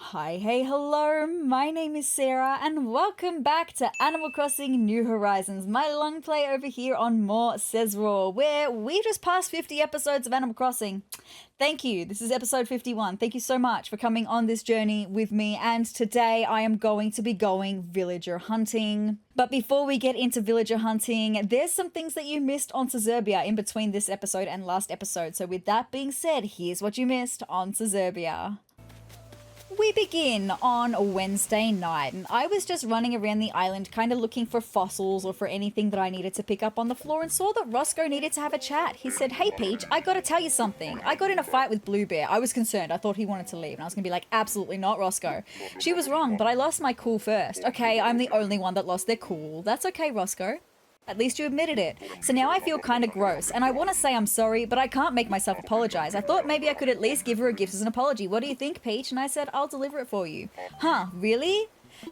Hi, hey, hello, my name is Sarah and welcome back to Animal Crossing New Horizons, my long play over here on more sezrawrr, where we just passed 50 episodes of Animal Crossing. Thank you, this is episode 51. Thank you so much for coming on this journey with me, and today I am going to be going villager hunting. But before we get into villager hunting, there's some things that you missed on Sezurbia in between this episode and last episode, so with that being said, here's what you missed on Sezurbia. We begin on Wednesday night, and I was just running around the island kind of looking for fossils or for anything that I needed to pick up on the floor and saw that Roscoe needed to have a chat. He said, "Hey Peach, I gotta tell you something. I got in a fight with Bluebear." I was concerned. I thought he wanted to leave, and I was gonna be like, "Absolutely not, Roscoe." She was wrong, but I lost my cool first. Okay, I'm the only one that lost their cool. That's okay, Roscoe. At least you admitted it. So now I feel kind of gross, and I want to say I'm sorry, but I can't make myself apologize. I thought maybe I could at least give her a gift as an apology. What do you think, Peach? And I said, "I'll deliver it for you." Huh, really?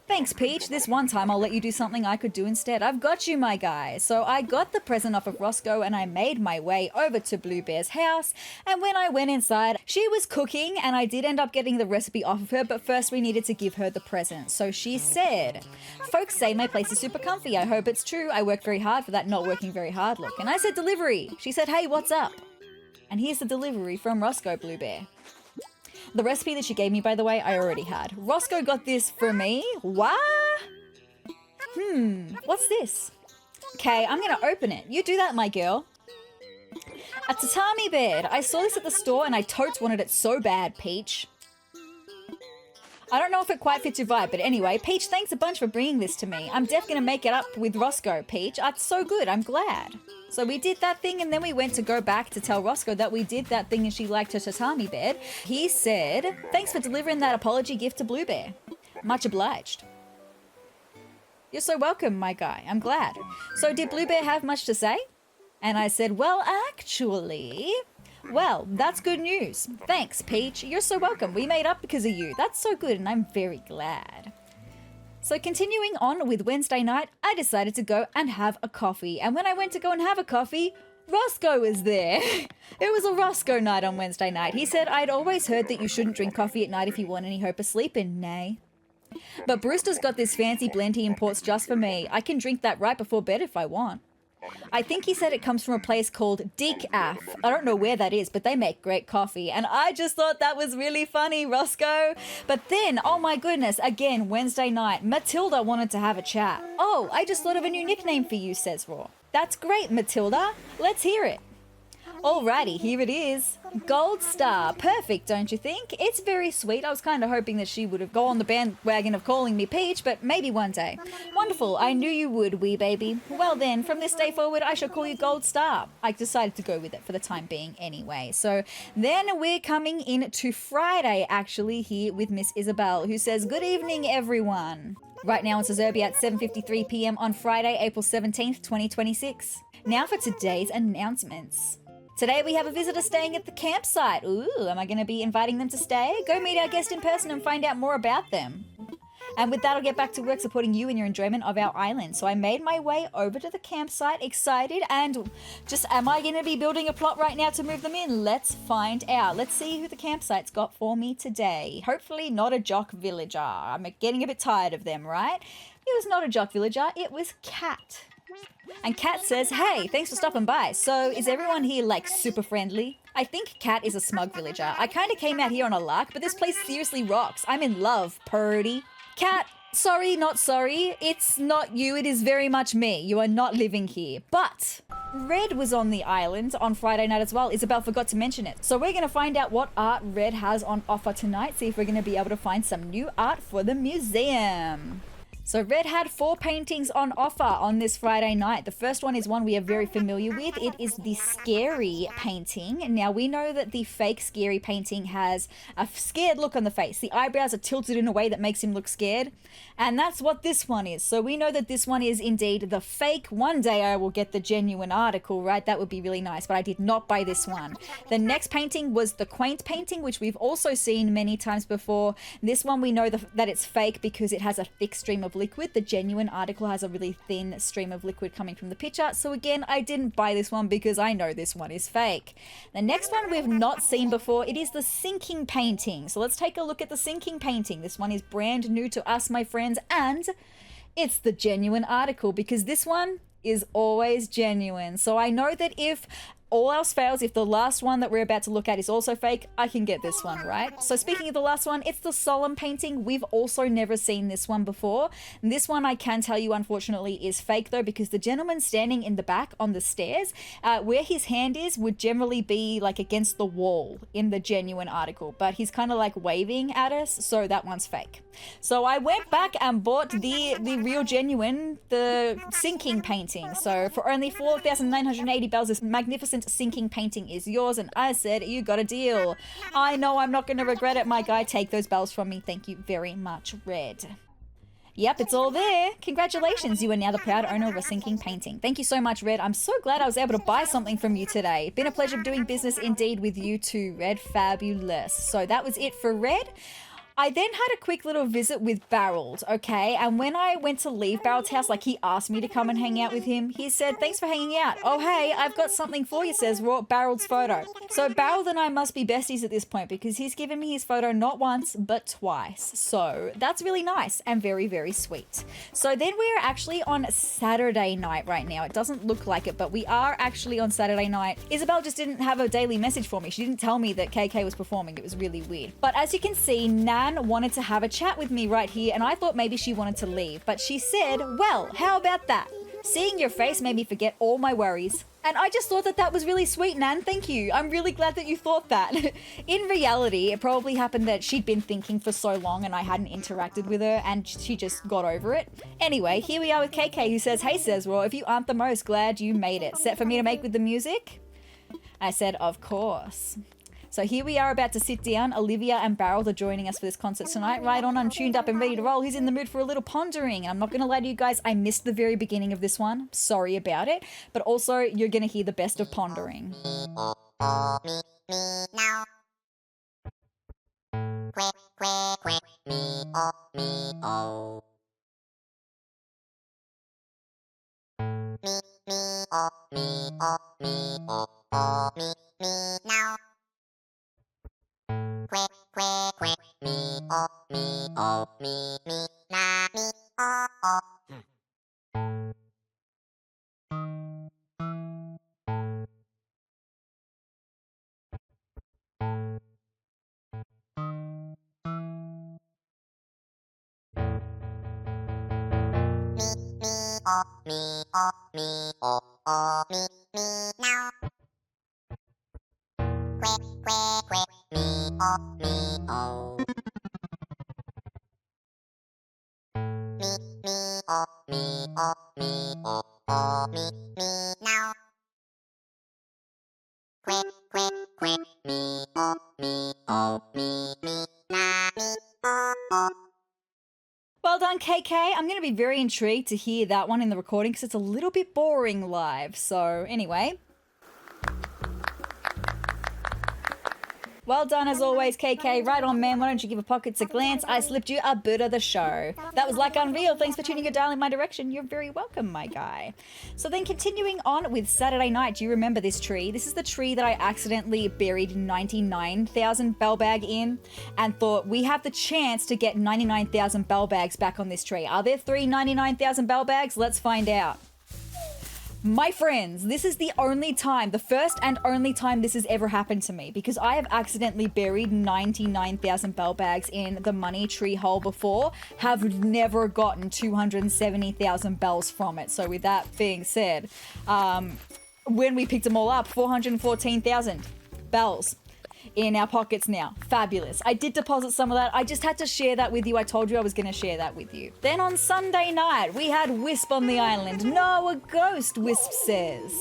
Thanks, Peach. This one time I'll let you do something I could do instead. I've got you, my guy. So I got the present off of Roscoe and I made my way over to Bluebear's house. And when I went inside, she was cooking and I did end up getting the recipe off of her, but first we needed to give her the present. So she said, "Folks say my place is super comfy. I hope it's true. I worked very hard for that not working very hard look." And I said, "Delivery." She said, "Hey, what's up?" And here's the delivery from Roscoe Bluebear. The recipe that she gave me, by the way, I already had. Roscoe got this for me. What? What's this? Okay, I'm gonna open it. You do that, my girl. A tatami bed. I saw this at the store and I totes wanted it so bad, Peach. I don't know if it quite fits your vibe, but anyway, Peach, thanks a bunch for bringing this to me. I'm definitely gonna make it up with Roscoe, Peach. It's so good, I'm glad. So we did that thing and then we went to go back to tell Roscoe that we did that thing and she liked her tatami bed. He said, "Thanks for delivering that apology gift to Bluebear. Much obliged." You're so welcome, my guy. I'm glad. So did Bluebear have much to say? And I said, "Well, actually..." "Well, that's good news. Thanks, Peach. You're so welcome. We made up because of you. That's so good and I'm very glad." So continuing on with Wednesday night, I decided to go and have a coffee. And when I went to go and have a coffee, Roscoe was there. It was a Roscoe night on Wednesday night. He said, "I'd always heard that you shouldn't drink coffee at night if you want any hope of sleeping, nay. But Brewster's got this fancy blend he imports just for me. I can drink that right before bed if I want. I think he said it comes from a place called DREAMY. I don't know where that is, but they make great coffee." And I just thought that was really funny, Roscoe. But then, oh my goodness, again, Wednesday night, Mathilda wanted to have a chat. "Oh, I just thought of a new nickname for you, sezrawrr." "That's great, Mathilda. Let's hear it." Alrighty, here it is. Gold Star. Perfect, don't you think? It's very sweet. I was kind of hoping that she would have gone on the bandwagon of calling me Peach, but maybe one day. Wonderful. I knew you would, wee baby. Well then, from this day forward, I shall call you Gold Star. I decided to go with it for the time being anyway. So then we're coming in to Friday, actually, here with Miss Isabel, who says, "Good evening, everyone." Right now in Sezurbia at 7:53 p.m. on Friday, April 17th, 2026. Now for today's announcements. Today we have a visitor staying at the campsite. Ooh, am I going to be inviting them to stay? Go meet our guest in person and find out more about them. And with that, I'll get back to work supporting you in your enjoyment of our island. So I made my way over to the campsite, excited, and just, am I going to be building a plot right now to move them in? Let's find out. Let's see who the campsite's got for me today. Hopefully not a jock villager. I'm getting a bit tired of them, right? It was not a jock villager, it was Cat. And Cat says, "Hey, thanks for stopping by. So, is everyone here, like, super friendly?" I think Cat is a smug villager. I kind of came out here on a lark, but this place seriously rocks. I'm in love, purdy. Cat, sorry, not sorry. It's not you, it is very much me. You are not living here. But Red was on the island on Friday night as well. Isabel forgot to mention it. So we're going to find out what art Red has on offer tonight. See if we're going to be able to find some new art for the museum. So Red had 4 paintings on offer on this Friday night. The first one is one we are very familiar with. It is the Scary painting. Now we know that the fake Scary painting has a scared look on the face. The eyebrows are tilted in a way that makes him look scared. And that's what this one is. So we know that this one is indeed the fake. One day I will get the genuine article, right? That would be really nice, but I did not buy this one. The next painting was the Quaint painting, which we've also seen many times before. This one we know that it's fake because it has a thick stream of of liquid. The genuine article has a really thin stream of liquid coming from the picture. So again, I didn't buy this one because I know this one is fake. The next one we've not seen before, it is the sinking painting. So let's take a look at the sinking painting. This one is brand new to us, my friends, and it's the genuine article because this one is always genuine. So I know that if all else fails, if the last one that we're about to look at is also fake, I can get this one, right? So speaking of the last one, it's the solemn painting. We've also never seen this one before. And this one I can tell you, unfortunately, is fake though, because the gentleman standing in the back on the stairs, where his hand is would generally be like against the wall in the genuine article, but he's kind of like waving at us, so that one's fake. So I went back and bought the real genuine, the sinking painting. So for only 4,980 bells, this magnificent sinking painting is yours, and I said you got a deal. I know I'm not going to regret it, my guy. Take those bells from me. Thank you very much, Red. Yep, it's all there. Congratulations, you are now the proud owner of a sinking painting. Thank you so much, Red. I'm so glad I was able to buy something from you today. Been a pleasure doing business indeed with you too, Red. Fabulous. So that was it for Red. I then had a quick little visit with Barreled, okay? And when I went to leave Barreld's house, like he asked me to come and hang out with him, he said, thanks for hanging out. Oh, hey, I've got something for you, sezrawrr, Barreld's photo. So Barreld and I must be besties at this point because he's given me his photo not once, but twice. So that's really nice and very, very sweet. So then we're actually on Saturday night right now. It doesn't look like it, but we are actually on Saturday night. Isabel just didn't have a daily message for me. She didn't tell me that KK was performing. It was really weird. But as you can see, Nan wanted to have a chat with me right here, and I thought maybe she wanted to leave, but she said, well, how about that? Seeing your face made me forget all my worries. And I just thought that that was really sweet, Nan. Thank you. I'm really glad that you thought that. In reality, it probably happened that she'd been thinking for so long and I hadn't interacted with her and she just got over it. Anyway, here we are with KK, who says, hey, sezrawrr, if you aren't the most, glad you made it. Set for me to make with the music? I said, of course. So here we are about to sit down. Olivia and Barrel are joining us for this concert tonight. Right on, I'm tuned up and ready to roll. Who's in the mood for a little pondering? And I'm not going to lie to you guys, I missed the very beginning of this one. Sorry about it. But also, you're going to hear the best of pondering. Well done, KK. I'm going to be very intrigued to hear that one in the recording because it's a little bit boring live. So anyway. Well done as always, KK. Right on, man. Why don't you give a pockets a glance? I slipped you a bit of the show. That was like unreal. Thanks for tuning your dial in my direction. You're very welcome, my guy. So then continuing on with Saturday night, do you remember this tree? This is the tree that I accidentally buried 99,000 bell bag in and thought we have the chance to get 99,000 bell bags back on this tree. Are there 399,000 bell bags? Let's find out. My friends, this is the only time, the first and only time this has ever happened to me because I have accidentally buried 99,000 bell bags in the money tree hole before, have never gotten 270,000 bells from it. So with that being said, when we picked them all up, 414,000 bells in our pockets now. Fabulous. I did deposit some of that. I just had to share that with you. I told you I was going to share that with you. Then on Sunday night, we had Wisp on the island. No, a ghost, Wisp says.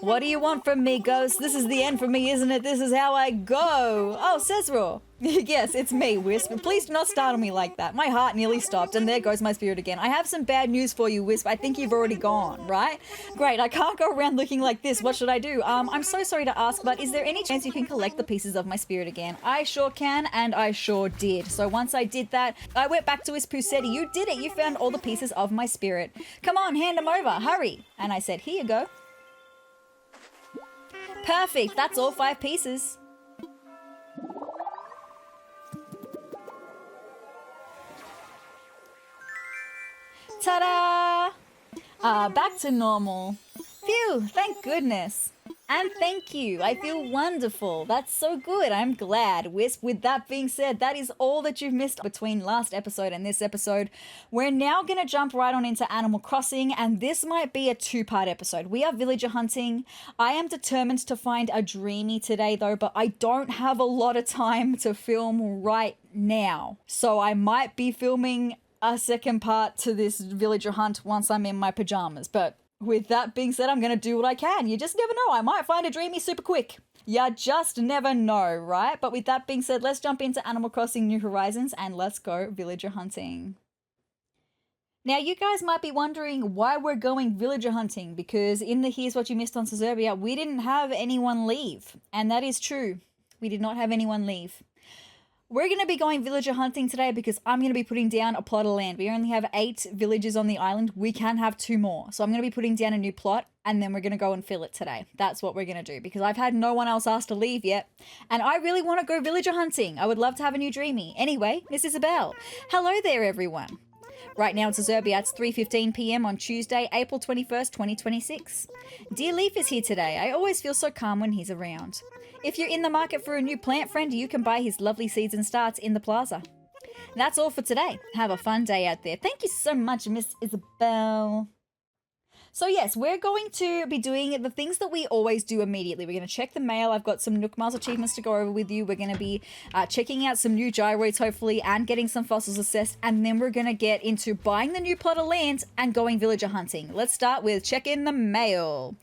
What do you want from me, ghost? This is the end for me, isn't it? This is how I go. Oh, sezrawrr. Yes, it's me, Wisp. Please do not startle me like that. My heart nearly stopped, and there goes my spirit again. I have some bad news for you, Wisp. I think you've already gone, right? Great, I can't go around looking like this. What should I do? I'm so sorry to ask, but is there any chance you can collect the pieces of my spirit again? I sure can, and I sure did. So once I did that, I went back to Wisp, who said, you did it. You found all the pieces of my spirit. Come on, hand them over. Hurry. And I said, here you go. Perfect. That's all 5 pieces. Ta-da! Back to normal. Phew, thank goodness. And thank you. I feel wonderful. That's so good. I'm glad. Wisp, with that being said, that is all that you've missed between last episode and this episode. We're now going to jump right on into Animal Crossing, and this might be a 2-part episode. We are villager hunting. I am determined to find a Dreamy today, though, but I don't have a lot of time to film right now. So I might be filming a second part to this villager hunt once I'm in my pajamas, but with that being said, I'm going to do what I can. You just never know. I might find a Dreamy super quick. You just never know, right? But with that being said, let's jump into Animal Crossing New Horizons and let's go villager hunting. Now, you guys might be wondering why we're going villager hunting, because in the Here's What You Missed on Sezurbia, we didn't have anyone leave. And that is true. We did not have anyone leave. We're going to be going villager hunting today because I'm going to be putting down a plot of land. We only have 8 villages on the island. We can have 2 more. So I'm going to be putting down a new plot and then we're going to go and fill it today. That's what we're going to do because I've had no one else ask to leave yet. And I really want to go villager hunting. I would love to have a new Dreamy. Anyway, Miss Isabel. Hello there, everyone. Right now in Sezurbia, it's 3:15 p.m. on Tuesday, April 21st, 2026. Dear Leaf is here today. I always feel so calm when he's around. If you're in the market for a new plant friend, you can buy his lovely seeds and starts in the plaza. That's all for today. Have a fun day out there. Thank you so much, Miss Isabel. So yes, we're going to be doing the things that we always do immediately. We're going to check the mail. I've got some Nook Miles achievements to go over with you. We're going to be checking out some new gyroids, hopefully, and getting some fossils assessed. And then we're going to get into buying the new plot of land and going villager hunting. Let's start with checking the mail.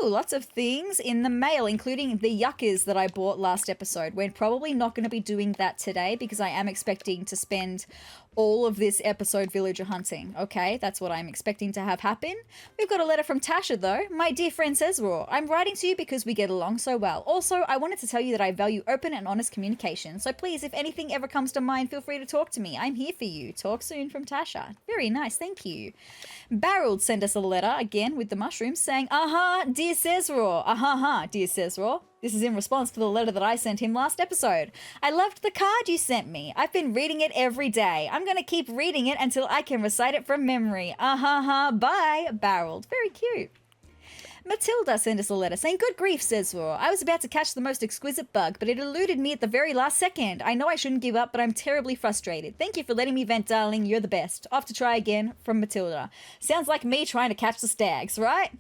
Ooh, lots of things in the mail, including the yuccas that I bought last episode. We're probably not going to be doing that today because I am expecting to spend all of this episode villager hunting. Okay, that's what I'm expecting to have happen. We've got a letter from Tasha though. My dear friend sezrawrr, I'm writing to you because we get along so well. Also, I wanted to tell you that I value open and honest communication. So please, if anything ever comes to mind, feel free to talk to me. I'm here for you. Talk soon from Tasha. Very nice, thank you. Barreled sent us a letter, again with the mushrooms, saying, dear sezrawrr. Dear sezrawrr. This is in response to the letter that I sent him last episode. I loved the card you sent me. I've been reading it every day. I'm going to keep reading it until I can recite it from memory. Bye. Barreled. Very cute. Mathilda sent us a letter saying, good grief, sezrawrr. I was about to catch the most exquisite bug, but it eluded me at the very last second. I know I shouldn't give up, but I'm terribly frustrated. Thank you for letting me vent, darling. You're the best. Off to try again, from Mathilda. Sounds like me trying to catch the stags, right?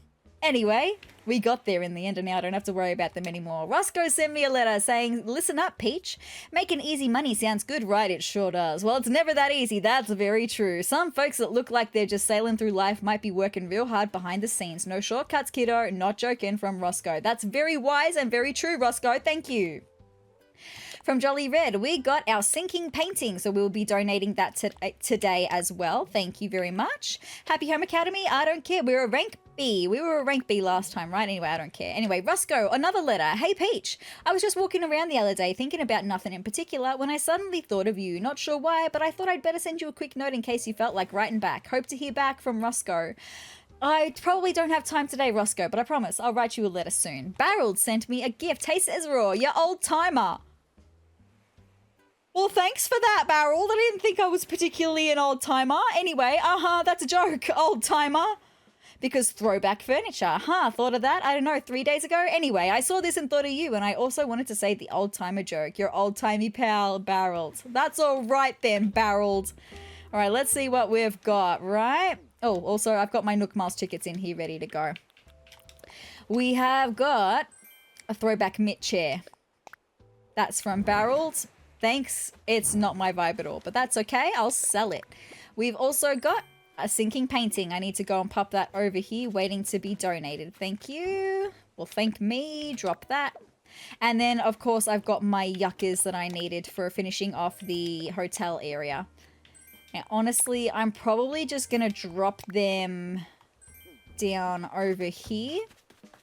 Anyway, we got there in the end and now I don't have to worry about them anymore. Roscoe sent me a letter saying, listen up, Peach. Making easy money sounds good, right? It sure does. Well, it's never that easy. That's very true. Some folks that look like they're just sailing through life might be working real hard behind the scenes. No shortcuts, kiddo. Not joking, from Roscoe. That's very wise and very true, Roscoe. Thank you. From Jolly Red, we got our sinking painting, so we'll be donating that today as well. Thank you very much. Happy Home Academy, I don't care. We're a rank B. We were a rank B last time, right? Anyway, I don't care. Anyway, Roscoe, another letter. Hey, Peach. I was just walking around the other day thinking about nothing in particular when I suddenly thought of you. Not sure why, but I thought I'd better send you a quick note in case you felt like writing back. Hope to hear back from Roscoe. I probably don't have time today, Roscoe, but I promise I'll write you a letter soon. Barreled sent me a gift. Hey, sezrawrr, you old timer. Well, thanks for that, Barrel. I didn't think I was particularly an old timer. Anyway, that's a joke, old timer. Because throwback furniture. Thought of that, I don't know, 3 days ago? Anyway, I saw this and thought of you, and I also wanted to say the old timer joke. Your old timey pal, Barreled. That's all right then, Barreled. All right, let's see what we've got, right? Oh, also, I've got my Nook Miles tickets in here ready to go. We have got a throwback mitt chair. That's from Barreled. Thanks, it's not my vibe at all, but that's okay, I'll sell it. We've also got a sinking painting. I need to go and pop that over here, waiting to be donated. Thank you. Well, thank me. Drop that. And then, of course, I've got my yuccas that I needed for finishing off the hotel area. Now, honestly, I'm probably just going to drop them down over here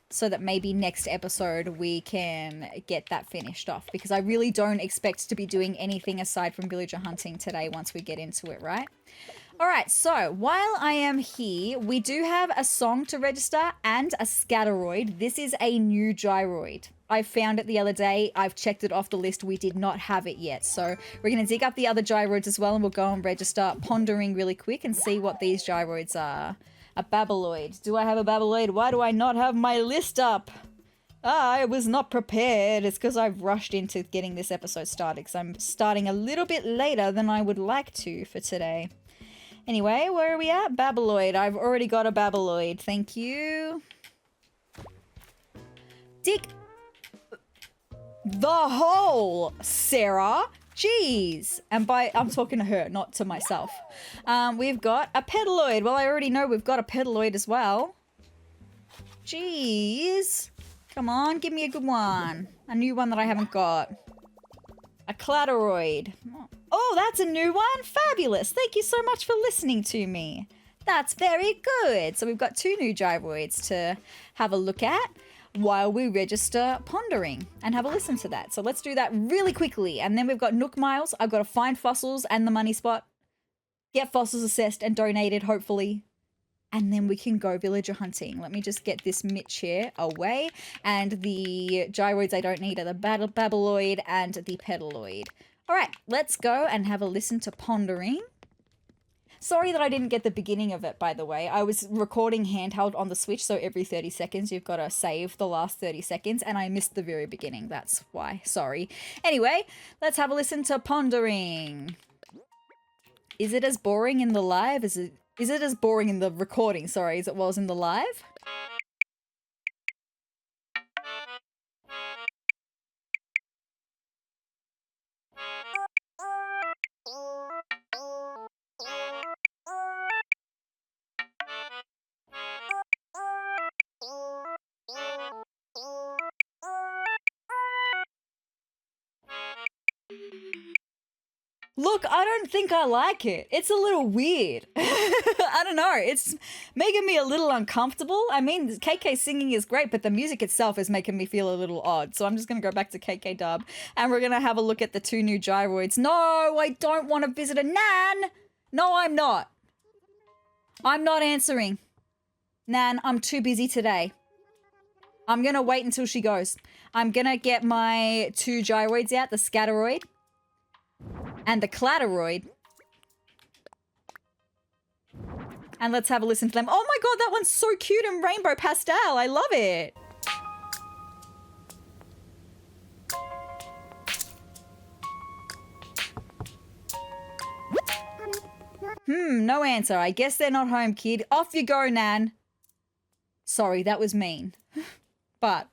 so that maybe next episode we can get that finished off, because I really don't expect to be doing anything aside from villager hunting today once we get into it, right? All right, so while I am here, we do have a song to register and a scatteroid. This is a new gyroid. I found it the other day. I've checked it off the list. We did not have it yet. So we're going to dig up the other gyroids as well, and we'll go and register pondering really quick and see what these gyroids are. A babbloid. Do I have a babbloid? Why do I not have my list up? I was not prepared. It's because I've rushed into getting this episode started, because I'm starting a little bit later than I would like to for today. Anyway, where are we at? Babbloid. I've already got a babbloid. Thank you. Dig the hole, Sarah. Jeez. And I'm talking to her, not to myself. We've got a pedaloid. Well, I already know we've got a pedaloid as well. Jeez. Come on, give me a good one. A new one that I haven't got. A cladderoid. Oh, that's a new one. Fabulous. Thank you so much for listening to me. That's very good. So we've got 2 new gyroids to have a look at while we register pondering and have a listen to that. So let's do that really quickly. And then we've got Nook Miles. I've got to find fossils and the money spot. Get fossils assessed and donated, hopefully. And then we can go villager hunting. Let me just get this Mitch here away. And the gyroids I don't need are the babbloid and the pedaloid. All right, let's go and have a listen to pondering. Sorry that I didn't get the beginning of it, by the way. I was recording handheld on the Switch, so every 30 seconds you've got to save the last 30 seconds, and I missed the very beginning. That's why. Sorry. Anyway, let's have a listen to pondering. Is it as boring in the live as it... Is it as boring in the recording, sorry, as it was in the live? Look, I don't think I like it. It's a little weird. I don't know. It's making me a little uncomfortable. I mean, KK singing is great, but the music itself is making me feel a little odd. So I'm just going to go back to KK dub and we're going to have a look at the 2 new gyroids. No, I don't want to visit a Nan. No, I'm not. I'm not answering. Nan, I'm too busy today. I'm going to wait until she goes. I'm going to get my 2 gyroids out, the scatteroid and the cladderoid. And let's have a listen to them. Oh my god, that one's so cute and rainbow pastel. I love it. No answer. I guess they're not home, kid. Off you go, Nan. Sorry, that was mean. But...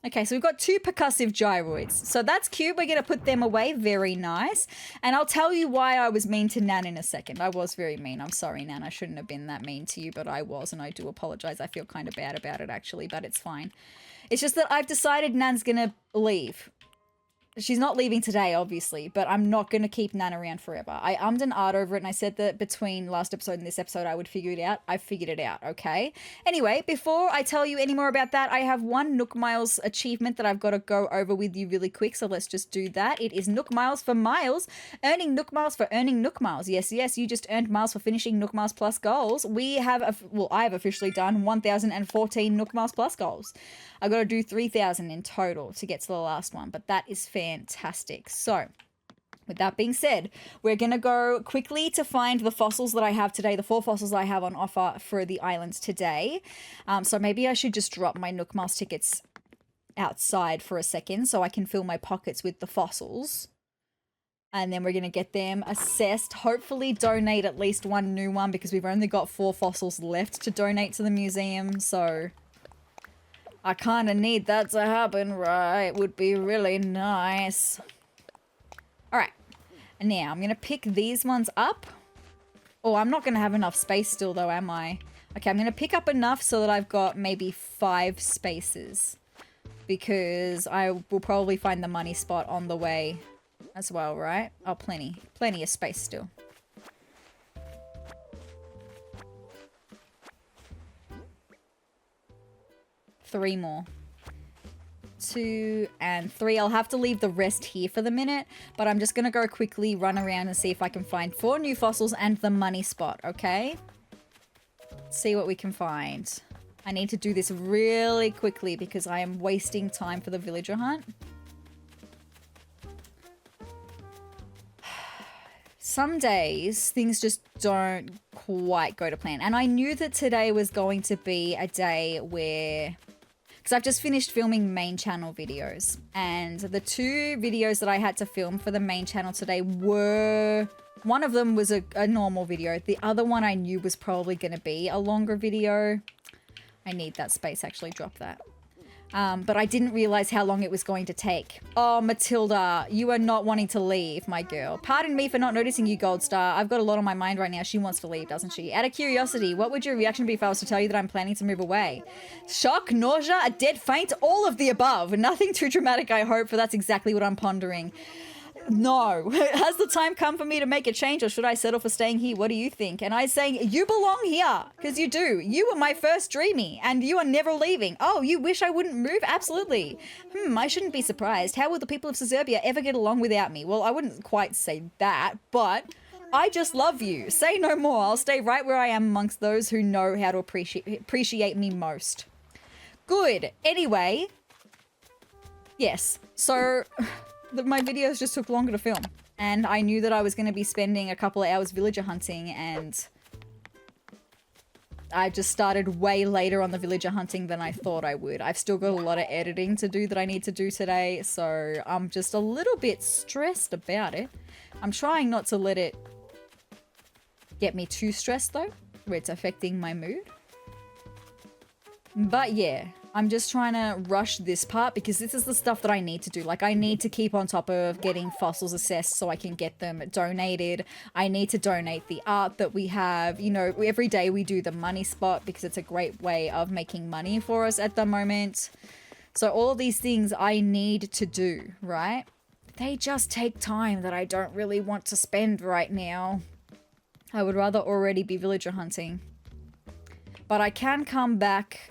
Okay, so we've got 2 percussive gyroids. So that's cute. We're going to put them away. Very nice. And I'll tell you why I was mean to Nan in a second. I was very mean. I'm sorry, Nan. I shouldn't have been that mean to you, but I was, and I do apologize. I feel kind of bad about it, actually, but it's fine. It's just that I've decided Nan's going to leave. She's not leaving today, obviously, but I'm not going to keep Nan around forever. I ummed and ahed over it, and I said that between last episode and this episode, I would figure it out. I figured it out, okay? Anyway, before I tell you any more about that, I have 1 Nook Miles achievement that I've got to go over with you really quick, so let's just do that. It is Nook Miles for Miles. Earning Nook Miles for earning Nook Miles. Yes, yes, you just earned Miles for finishing Nook Miles Plus goals. We have, well, I have officially done 1,014 Nook Miles Plus goals. I've got to do 3,000 in total to get to the last one, but that is fantastic. So, with that being said, we're going to go quickly to find the fossils that I have today, the 4 fossils I have on offer for the islands today. So maybe I should just drop my Nook Miles tickets outside for a second so I can fill my pockets with the fossils. And then we're going to get them assessed, hopefully donate at least 1 new one because we've only got 4 fossils left to donate to the museum, so... I kind of need that to happen, right? Would be really nice. All right. Now, I'm going to pick these ones up. Oh, I'm not going to have enough space still though, am I? Okay, I'm going to pick up enough so that I've got maybe 5 spaces. Because I will probably find the money spot on the way as well, right? Oh, plenty. Plenty of space still. Three more. 2 and 3. I'll have to leave the rest here for the minute, but I'm just going to go quickly run around and see if I can find 4 new fossils and the money spot, okay? Let's see what we can find. I need to do this really quickly because I am wasting time for the villager hunt. Some days, things just don't quite go to plan. And I knew that today was going to be a day where... Because I've just finished filming main channel videos. And the 2 videos that I had to film for the main channel today were... One of them was a normal video. The other one I knew was probably going to be a longer video. I need that space, actually. Drop that. But I didn't realize how long it was going to take. Oh, Mathilda, you are not wanting to leave, my girl. Pardon me for not noticing you, Gold Star. I've got a lot on my mind right now. She wants to leave, doesn't she? Out of curiosity, what would your reaction be if I was to tell you that I'm planning to move away? Shock, nausea, a dead faint, all of the above. Nothing too dramatic, I hope, for that's exactly what I'm pondering. No. Has the time come for me to make a change, or should I settle for staying here? What do you think? And I saying, you belong here, because you do. You were my first Dreamy, and you are never leaving. Oh, you wish I wouldn't move? Absolutely. I shouldn't be surprised. How will the people of Sezurbia ever get along without me? Well, I wouldn't quite say that, but I just love you. Say no more. I'll stay right where I am amongst those who know how to appreciate me most. Good. Anyway, yes. So... my videos just took longer to film, and I knew that I was going to be spending a couple of hours villager hunting, and I just started way later on the villager hunting than I thought I would. I've still got a lot of editing to do that I need to do today, so I'm just a little bit stressed about it. I'm trying not to let it get me too stressed though, where it's affecting my mood. But yeah, I'm just trying to rush this part because this is the stuff that I need to do. Like, I need to keep on top of getting fossils assessed so I can get them donated. I need to donate the art that we have. You know, every day we do the money spot because it's a great way of making money for us at the moment. So all of these things I need to do, right? They just take time that I don't really want to spend right now. I would rather already be villager hunting. But I can come back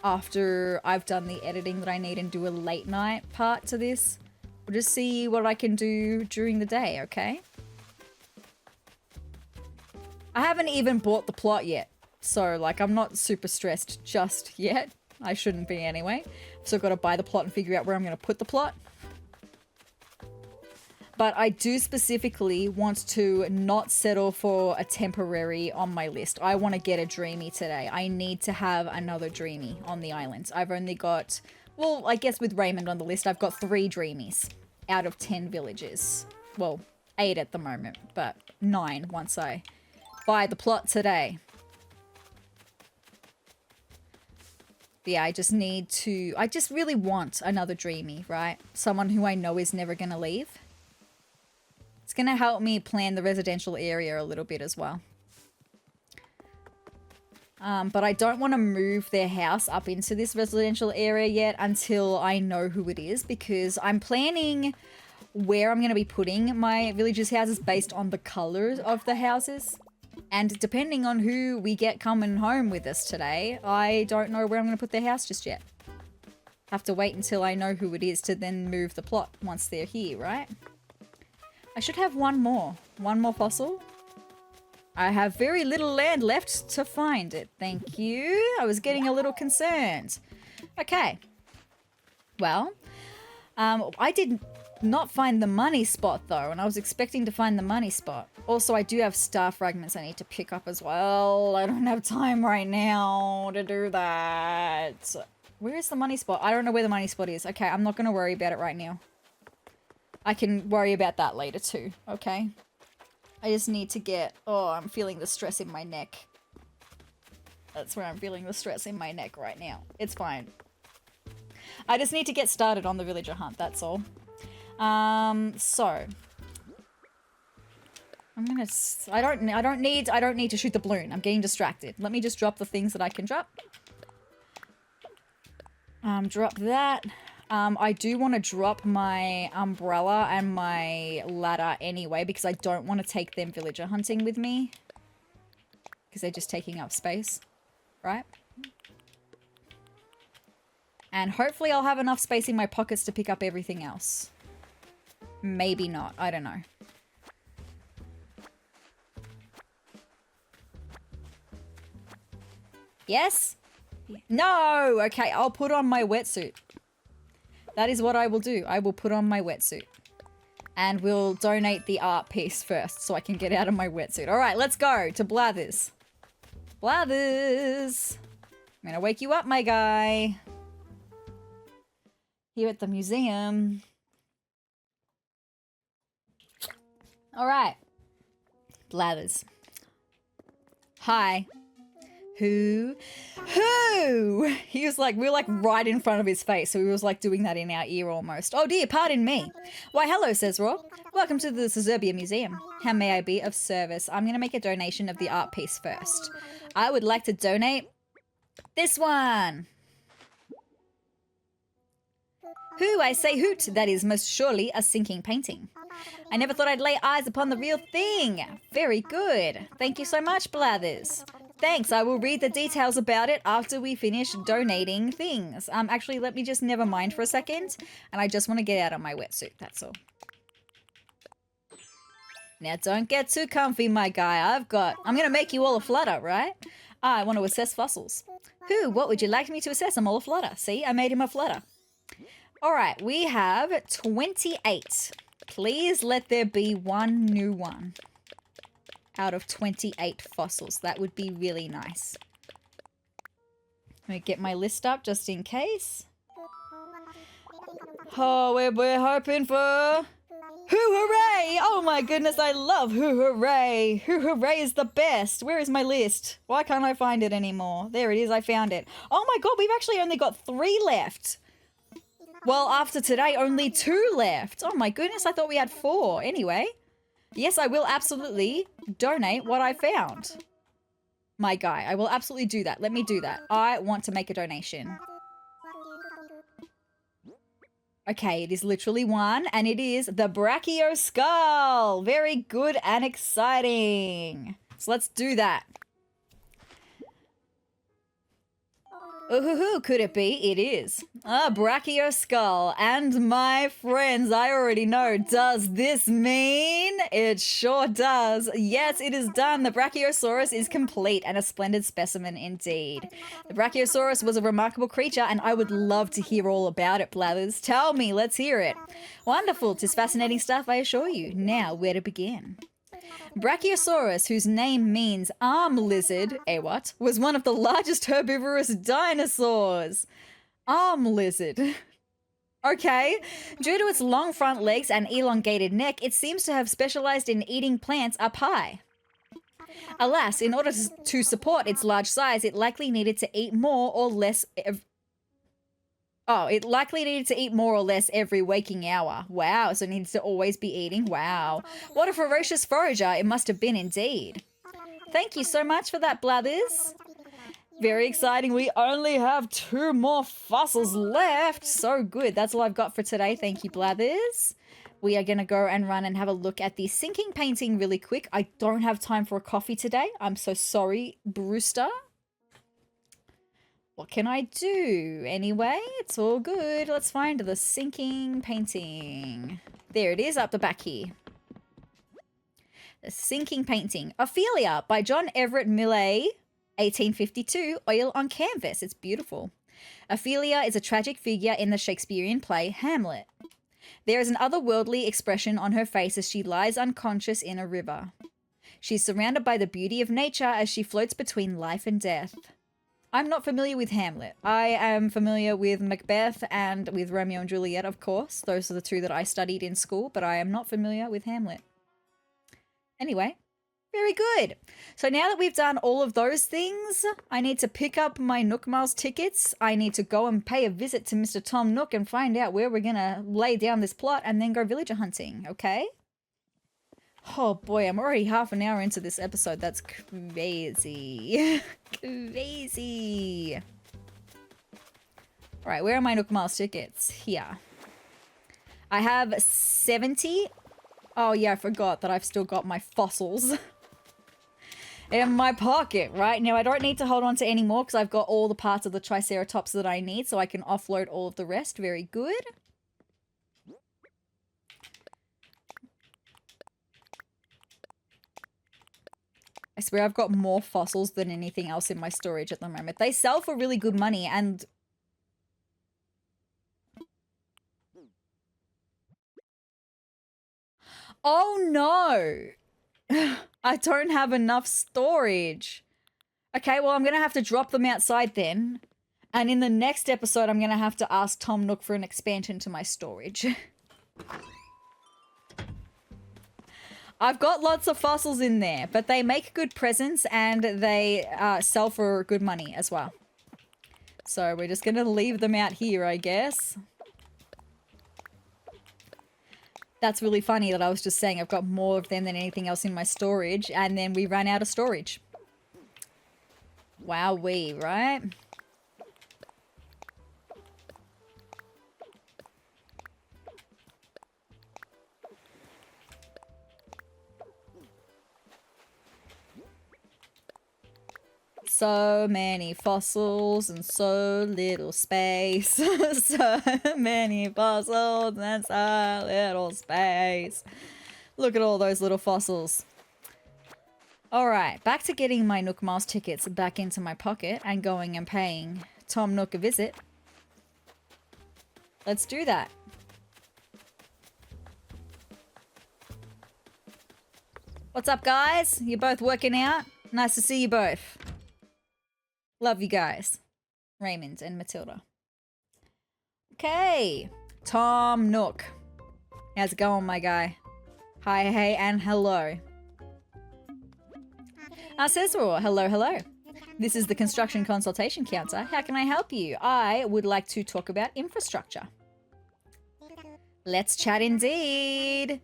after I've done the editing that I need and do a late night part to this. We'll just see what I can do during the day, okay? I haven't even bought the plot yet. So, like, I'm not super stressed just yet. I shouldn't be anyway. So I've got to buy the plot and figure out where I'm going to put the plot. But I do specifically want to not settle for a temporary on my list. I want to get a Dreamy today. I need to have another Dreamy on the island. I've only got, well, I guess with Raymond on the list, I've got 3 Dreamies out of 10 villages. Well, 8 at the moment, but 9 once I buy the plot today. But yeah, I just need to, I just really want another Dreamy, right? Someone who I know is never going to leave. It's going to help me plan the residential area a little bit as well. But I don't want to move their house up into this residential area yet until I know who it is, because I'm planning where I'm going to be putting my villagers' houses based on the colors of the houses. And depending on who we get coming home with us today, I don't know where I'm going to put their house just yet. Have to wait until I know who it is to then move the plot once they're here, right? I should have one more fossil. I have very little land left to find it. Thank you. I was getting a little concerned. Okay. Well, I did not find the money spot though, and I was expecting to find the money spot. Also, I do have star fragments I need to pick up as well. I don't have time right now to do that. Where is the money spot? I don't know where the money spot is. Okay, I'm not going to worry about it right now. I can worry about that later too, okay? I just need to get... Oh, I'm feeling the stress in my neck. That's where I'm feeling the stress in my neck right now. It's fine. I just need to get started on the villager hunt, that's all. So... I don't need to shoot the balloon. I'm getting distracted. Let me just drop the things that I can drop. Drop that. I do want to drop my umbrella and my ladder anyway because I don't want to take them villager hunting with me. Because they're just taking up space, right? And hopefully I'll have enough space in my pockets to pick up everything else. Maybe not. I don't know. Yes? No! Okay, I'll put on my wetsuit. That is what I will do. I will put on my wetsuit. And we'll donate the art piece first so I can get out of my wetsuit. Alright, let's go to Blathers. Blathers! I'm gonna wake you up, my guy. Here at the museum. Alright. Blathers. Hi. Who? He was like, we were like right in front of his face, so he was like doing that in our ear almost. Oh dear, pardon me. Why, hello, sezrawrr. Welcome to the Sezurbia Museum. How may I be of service? I'm going to make a donation of the art piece first. I would like to donate this one. Who, I say hoot, that is most surely a sinking painting. I never thought I'd lay eyes upon the real thing. Very good. Thank you so much, Blathers. Thanks, I will read the details about it after we finish donating things. Actually, let me just never mind for a second. And I just want to get out of my wetsuit, that's all. Now, don't get too comfy, my guy. I'm going to make you all a flutter, right? I want to assess fossils. Who, what would you like me to assess? I'm all a flutter. See, I made him a flutter. All right, we have 28. Please let there be one new one. Out of 28 fossils. That would be really nice. Let me get my list up just in case. Oh, we're hoping for... Hoo hooray! Oh my goodness, I love hoo hooray! Hoo hooray is the best! Where is my list? Why can't I find it anymore? There it is, I found it. Oh my god, we've actually only got 3 left! Well, after today, only 2 left! Oh my goodness, I thought we had 4. Anyway... Yes, I will absolutely donate what I found. My guy, I will absolutely do that. Let me do that. I want to make a donation. Okay, it is literally 1, and it is the Brachio Skull. Very good and exciting. So let's do that. Ooh, could it be? It is. A Brachio Skull. And my friends, I already know. Does this mean? It sure does. Yes, it is done. The Brachiosaurus is complete and a splendid specimen indeed. The Brachiosaurus was a remarkable creature and I would love to hear all about it, Blathers. Tell me, let's hear it. Wonderful. 'Tis fascinating stuff, I assure you. Now, where to begin? Brachiosaurus, whose name means arm lizard, what, was one of the largest herbivorous dinosaurs. Arm lizard. Okay. Due to its long front legs and elongated neck, it seems to have specialized in eating plants up high. Alas, in order to support its large size, it likely needed to eat more or less... every waking hour. Wow, so it needs to always be eating. Wow. What a ferocious forager it must have been indeed. Thank you so much for that, Blathers. Very exciting. We only have 2 more fossils left. So good. That's all I've got for today. Thank you, Blathers. We are going to go and run and have a look at the sinking painting really quick. I don't have time for a coffee today. I'm so sorry, Brewster. What can I do? Anyway, it's all good. Let's find the sinking painting. There it is, up the back here. The sinking painting. Ophelia by John Everett Millais, 1852, oil on canvas. It's beautiful. Ophelia is a tragic figure in the Shakespearean play Hamlet. There is an otherworldly expression on her face as she lies unconscious in a river. She's surrounded by the beauty of nature as she floats between life and death. I'm not familiar with Hamlet. I am familiar with Macbeth and with Romeo and Juliet, of course. Those are the 2 that I studied in school, but I am not familiar with Hamlet. Anyway, very good. So now that we've done all of those things, I need to pick up my Nook Miles tickets. I need to go and pay a visit to Mr. Tom Nook and find out where we're going to lay down this plot and then go villager hunting, okay? Oh boy, I'm already half an hour into this episode. That's crazy. Crazy. All right, where are my Nook Miles tickets? Here. I have 70. Oh yeah, I forgot that I've still got my fossils in my pocket, right? Now I don't need to hold on to any more because I've got all the parts of the Triceratops that I need, so I can offload all of the rest. Very good. I swear I've got more fossils than anything else in my storage at the moment. They sell for really good money and... Oh no! I don't have enough storage. Okay, well I'm gonna have to drop them outside then. And in the next episode I'm gonna have to ask Tom Nook for an expansion to my storage. I've got lots of fossils in there, but they make good presents and they sell for good money as well. So we're just gonna leave them out here, I guess. That's really funny that I was just saying I've got more of them than anything else in my storage, and then we ran out of storage. Wowee, right? So many fossils and so little space. So many fossils and so little space. Look at all those little fossils. Alright, back to getting my Nook Miles tickets back into my pocket and going and paying Tom Nook a visit. Let's do that. What's up, guys? You both working out? Nice to see you both. Love you guys. Raymond and Mathilda. Okay. Tom Nook. How's it going, my guy? Hi, hey, and hello. Sezrawrr. Hello, hello. This is the construction consultation counter. How can I help you? I would like to talk about infrastructure. Let's chat indeed.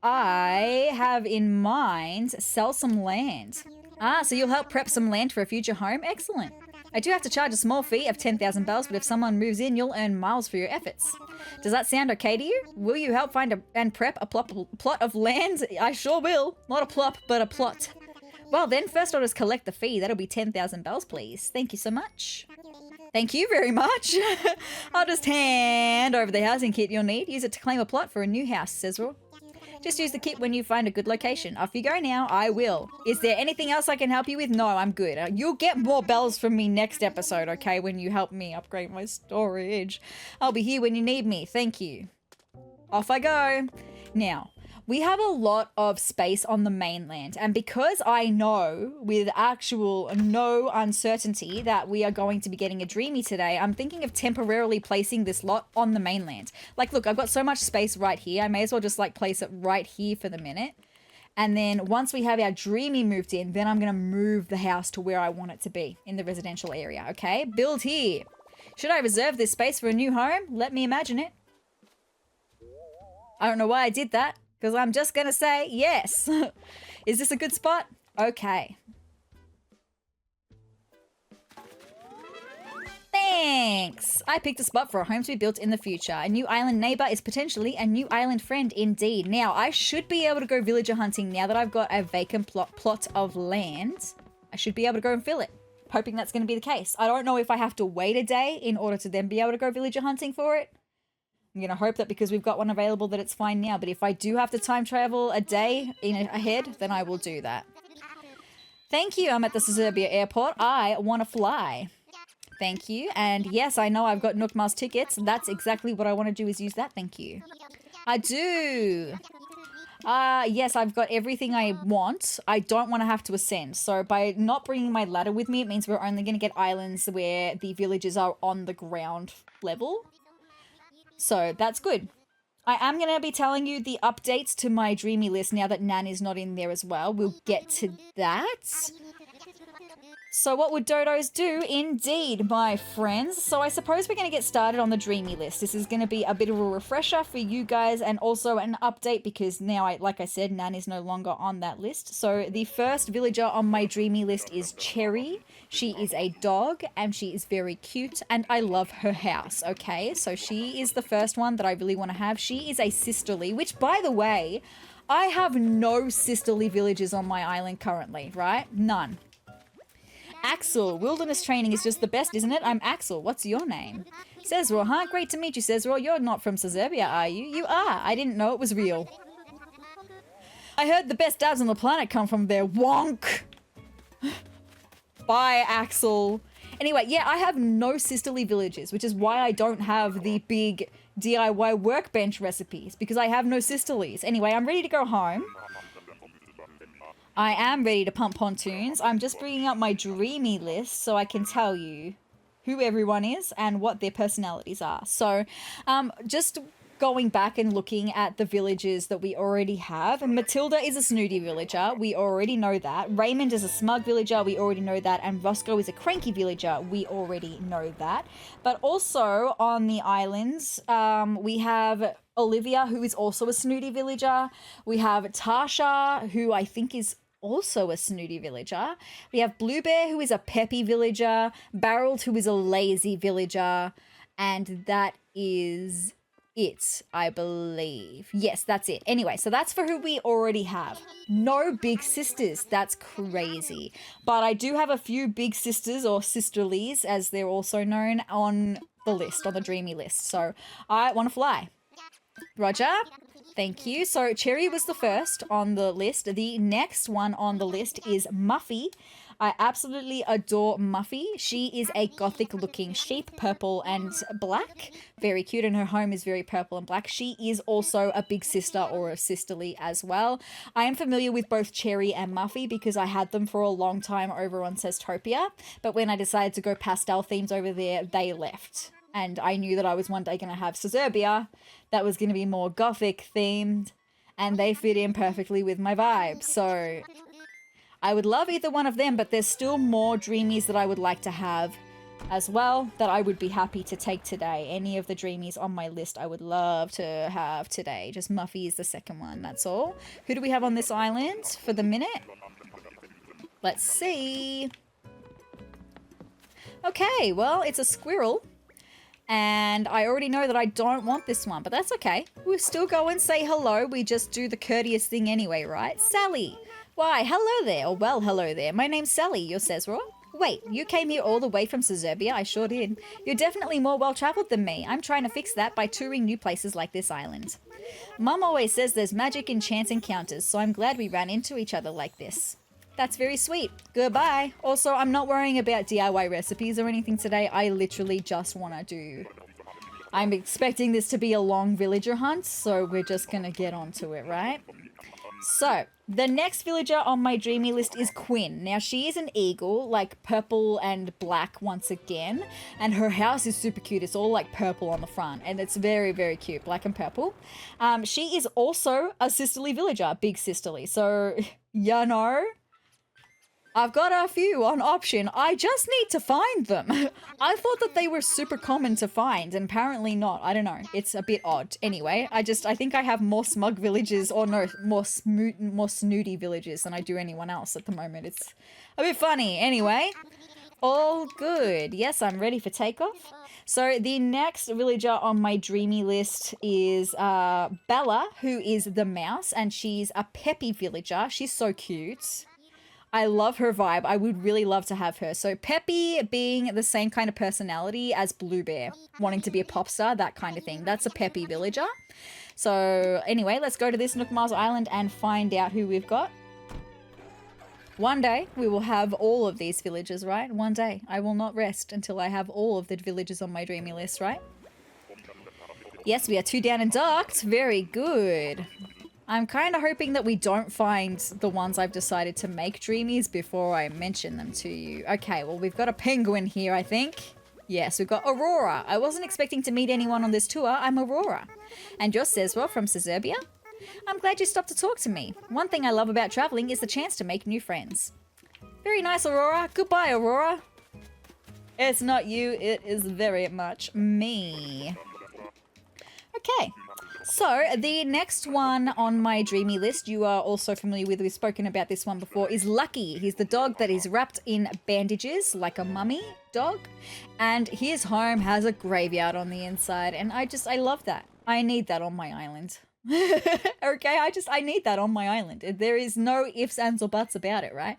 I have in mind sell some land. Ah, so you'll help prep some land for a future home? Excellent. I do have to charge a small fee of 10,000 bells, but if someone moves in, you'll earn miles for your efforts. Does that sound okay to you? Will you help find and prep a plot of land? I sure will. Not a plop, but a plot. Well then, first I'll just collect the fee. That'll be 10,000 bells, please. Thank you so much. Thank you very much. I'll just hand over the housing kit you'll need. Use it to claim a plot for a new house, Sezrawrr. Just use the kit when you find a good location. Off you go now. I will. Is there anything else I can help you with? No, I'm good. You'll get more bells from me next episode, okay? When you help me upgrade my storage. I'll be here when you need me. Thank you. Off I go. Now, we have a lot of space on the mainland, and because I know with actual no uncertainty that we are going to be getting a Dreamy today, I'm thinking of temporarily placing this lot on the mainland. Like, look, I've got so much space right here. I may as well just like place it right here for the minute. And then once we have our Dreamy moved in, then I'm going to move the house to where I want it to be in the residential area, okay? Build here. Should I reserve this space for a new home? Let me imagine it. I don't know why I did that. Because I'm just going to say yes. Is this a good spot? Okay. Thanks. I picked a spot for a home to be built in the future. A new island neighbor is potentially a new island friend indeed. Now, I should be able to go villager hunting now that I've got a vacant plot of land. I should be able to go and fill it. Hoping that's going to be the case. I don't know if I have to wait a day in order to then be able to go villager hunting for it. I'm going to hope that because we've got one available that it's fine now. But if I do have to time travel a day ahead, then I will do that. Thank you. I'm at the Sezurbia airport. I want to fly. Thank you. And yes, I know I've got Nook Miles tickets. That's exactly what I want to do is use that. Thank you. I do. Yes, I've got everything I want. I don't want to have to ascend. So by not bringing my ladder with me, it means we're only going to get islands where the villages are on the ground level. So that's good. I am going to be telling you the updates to my Dreamy list now that Nan is not in there as well. We'll get to that. So what would dodos do? Indeed, my friends. So I suppose we're going to get started on the dreamy list. This is going to be a bit of a refresher for you guys and also an update because now, like I said, Nan is no longer on that list. So the first villager on my dreamy list is Cherry. She is a dog and she is very cute and I love her house, okay? So she is the first one that I really want to have. She is a sisterly, which by the way, I have no sisterly villagers on my island currently, right? None. Axel, wilderness training is just the best, isn't it? I'm Axel. What's your name? Sezrawrr, huh? Great to meet you, Sezrawrr. You're not from Sezurbia, are you? You are. I didn't know it was real. I heard the best dads on the planet come from there. Wonk. Bye, Axel. Anyway, yeah, I have no sisterly villages, which is why I don't have the big DIY workbench recipes, because I have no sisterlies. Anyway, I'm ready to go home. I am ready to pump pontoons. I'm just bringing up my dreamy list so I can tell you who everyone is and what their personalities are. So just going back and looking at the villagers that we already have. Mathilda is a snooty villager. We already know that. Raymond is a smug villager. We already know that. And Roscoe is a cranky villager. We already know that. But also on the islands, we have Olivia, who is also a snooty villager. We have Tasha, who I think is also a snooty villager. We have Bluebear, who is a peppy villager. Barreled, who is a lazy villager. And that is it, I believe. Yes, that's it. Anyway, so that's for who we already have. No big sisters. That's crazy. But I do have a few big sisters, or sisterlies, as they're also known, on the list, on the dreamy list. So I want to fly. Roger. Thank you. So Cherry was the first on the list. The next one on the list is Muffy. I absolutely adore Muffy. She is a gothic looking sheep, purple and black. Very cute, and her home is very purple and black. She is also a big sister or a sisterly as well. I am familiar with both Cherry and Muffy because I had them for a long time over on Seztopia, but when I decided to go pastel themes over there, they left. And I knew that I was one day going to have Sezurbia that was going to be more gothic themed, and they fit in perfectly with my vibe. So I would love either one of them, but there's still more dreamies that I would like to have as well that I would be happy to take today. Any of the dreamies on my list I would love to have today. Just Muffy is the second one, that's all. Who do we have on this island for the minute? Let's see. Okay, well, it's a squirrel. And I already know that I don't want this one, but that's okay. We'll still go and say hello. We just do the courteous thing anyway, right? Sally. Why, hello there. Or well, hello there. My name's Sally. You're Sezrawrr. Wait, you came here all the way from Sezurbia? I sure did. You're definitely more well-traveled than me. I'm trying to fix that by touring new places like this island. Mum always says there's magic in chance encounters, so I'm glad we ran into each other like this. That's very sweet. Goodbye. Also, I'm not worrying about DIY recipes or anything today. I literally just want to do... I'm expecting this to be a long villager hunt, so we're just going to get onto it, right? So, the next villager on my dreamy list is Quinn. Now, she is an eagle, like purple and black once again, and her house is super cute. It's all like purple on the front, and it's very, very cute, black and purple. She is also a sisterly villager, big sisterly. So, you know... I've got a few on option. I just need to find them. I thought that they were super common to find, and apparently not. I don't know. It's a bit odd. Anyway, I think I have more smug villages, or no, more snooty villages than I do anyone else at the moment. It's a bit funny. Anyway, all good. Yes, I'm ready for takeoff. So the next villager on my dreamy list is Bella, who is the mouse, and she's a peppy villager. She's so cute. I love her vibe. I would really love to have her. So Peppy being the same kind of personality as Bluebear, wanting to be a pop star, that kind of thing. That's a peppy villager. So anyway, let's go to this Nook Mars Island and find out who we've got. One day we will have all of these villagers, right? One day. I will not rest until I have all of the villagers on my dreamy list, right? Yes, we are 2 down and docked. Very good. I'm kind of hoping that we don't find the ones I've decided to make dreamies before I mention them to you. Okay, well, we've got a penguin here, I think. Yes, we've got Aurora. I wasn't expecting to meet anyone on this tour. I'm Aurora. And you're Sezrawrr from Sezurbia? I'm glad you stopped to talk to me. One thing I love about traveling is the chance to make new friends. Very nice, Aurora. Goodbye, Aurora. It's not you, it is very much me. Okay, so the next one on my dreamy list, you are also familiar with, we've spoken about this one before, is Lucky. He's the dog that is wrapped in bandages like a mummy dog, and his home has a graveyard on the inside, and I love that. I need that on my island. Okay, I need that on my island. There is no ifs, ands, or buts about it, right?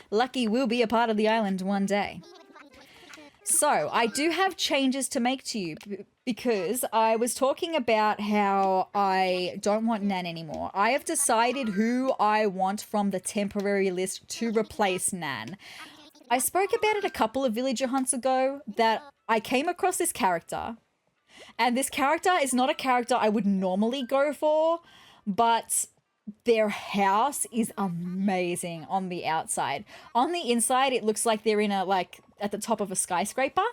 Lucky will be a part of the island one day. So, I do have changes to make to you because I was talking about how I don't want Nan anymore. I have decided who I want from the temporary list to replace Nan. I spoke about it a couple of villager hunts ago that I came across this character, and this character is not a character I would normally go for, but their house is amazing on the outside. On the inside, it looks like they're in a, like, at the top of a skyscraper.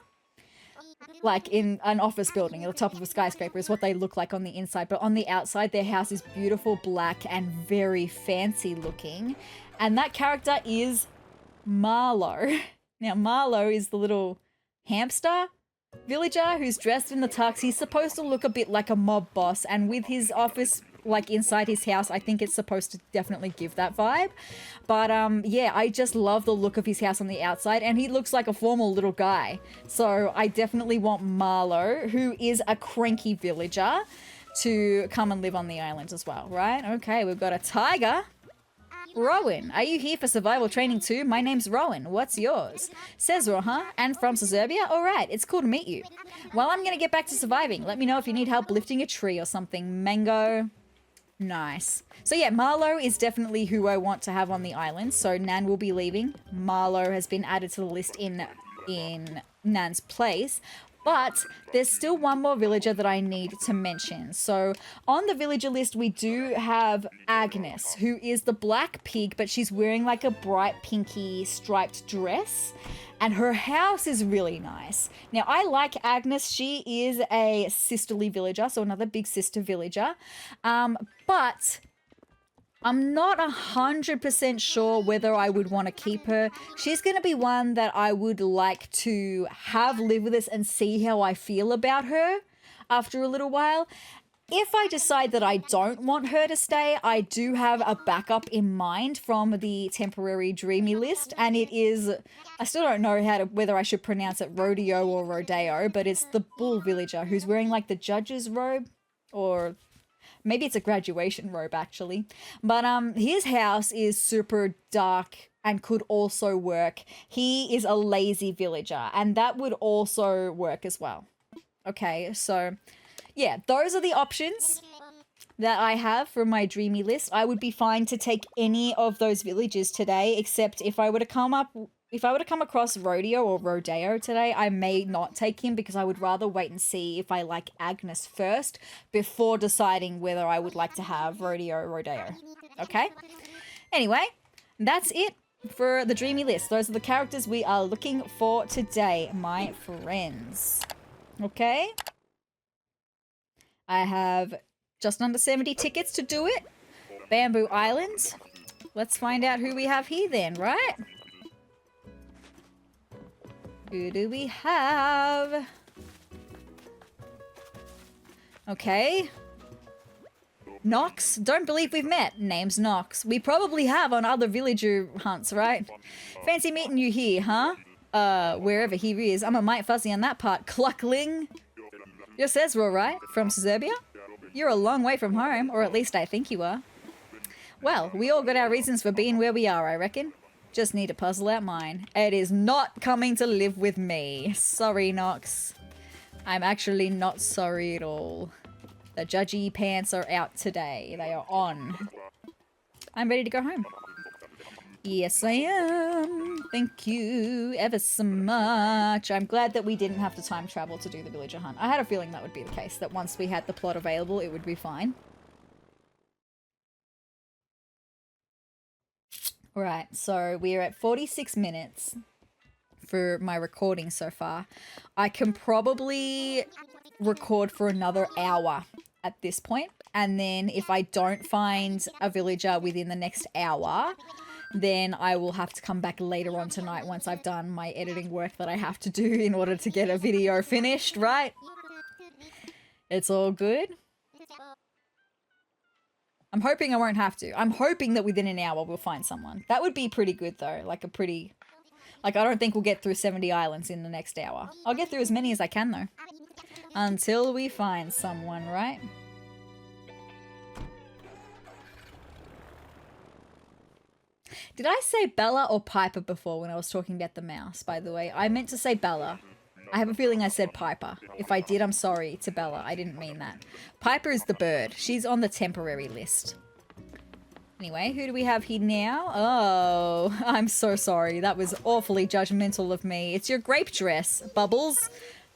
Like in an office building at the top of a skyscraper is what they look like on the inside. But on the outside, their house is beautiful, black, and very fancy looking. And that character is Marlowe. Now, Marlowe is the little hamster villager who's dressed in the tux. He's supposed to look a bit like a mob boss, and with his office like inside his house, I think it's supposed to definitely give that vibe. But yeah, I just love the look of his house on the outside, and he looks like a formal little guy. So I definitely want Marlowe, who is a cranky villager, to come and live on the island as well, right? Okay, we've got a tiger. Rowan, are you here for survival training too? My name's Rowan. What's yours? Sezrawrr, huh? And from Sezurbia? Alright, it's cool to meet you. Well, I'm gonna get back to surviving. Let me know if you need help lifting a tree or something. Mango. Nice. So yeah, Marlowe is definitely who I want to have on the island. So Nan will be leaving. Marlowe has been added to the list in Nan's place. But there's still one more villager that I need to mention. So on the villager list, we do have Agnes, who is the black pig, but she's wearing like a bright pinky striped dress. And her house is really nice. Now, I like Agnes. She is a sisterly villager, so another big sister villager. But I'm not 100% sure whether I would want to keep her. She's going to be one that I would like to have live with us and see how I feel about her after a little while. If I decide that I don't want her to stay, I do have a backup in mind from the temporary dreamy list, and it is, I still don't know whether I should pronounce it rodeo or rodeo, but it's the bull villager who's wearing like the judge's robe, or maybe it's a graduation robe actually. But his house is super dark and could also work. He is a lazy villager, and that would also work as well. Okay, so yeah, those are the options that I have from my dreamy list. I would be fine to take any of those villages today, except if I were to come across rodeo or rodeo today, I may not take him because I would rather wait and see if I like Agnes first before deciding whether I would like to have rodeo or rodeo. Okay? Anyway, that's it for the dreamy list. Those are the characters we are looking for today, my friends. Okay? I have just under 70 tickets to do it. Bamboo Island. Let's find out who we have here then, right? Who do we have? Okay. Nox. Don't believe we've met. Name's Nox. We probably have on other villager hunts, right? Fancy meeting you here, huh? Wherever he is. I'm a mite fuzzy on that part. Cluckling. You're Sezrawrr, right? From Sezurbia? You're a long way from home, or at least I think you are. Well, we all got our reasons for being where we are, I reckon. Just need to puzzle out mine. It is not coming to live with me. Sorry, Nox. I'm actually not sorry at all. The judgy pants are out today. They are on. I'm ready to go home. Yes, I am. Thank you ever so much. I'm glad that we didn't have to time travel to do the villager hunt. I had a feeling that would be the case, that once we had the plot available, it would be fine. Right, so we're at 46 minutes for my recording so far. I can probably record for another hour at this point, and then if I don't find a villager within the next hour, then I will have to come back later on tonight once I've done my editing work that I have to do in order to get a video finished, right? It's all good. I'm hoping I won't have to. I'm hoping that within an hour we'll find someone. That would be pretty good though, like a pretty... Like, I don't think we'll get through 70 islands in the next hour. I'll get through as many as I can, though. Until we find someone, right? Did I say Bella or Piper before when I was talking about the mouse, by the way? I meant to say Bella. I have a feeling I said Piper. If I did, I'm sorry to Bella. I didn't mean that. Piper is the bird. She's on the temporary list. Anyway, who do we have here now? Oh, I'm so sorry. That was awfully judgmental of me. It's your grape dress, Bubbles.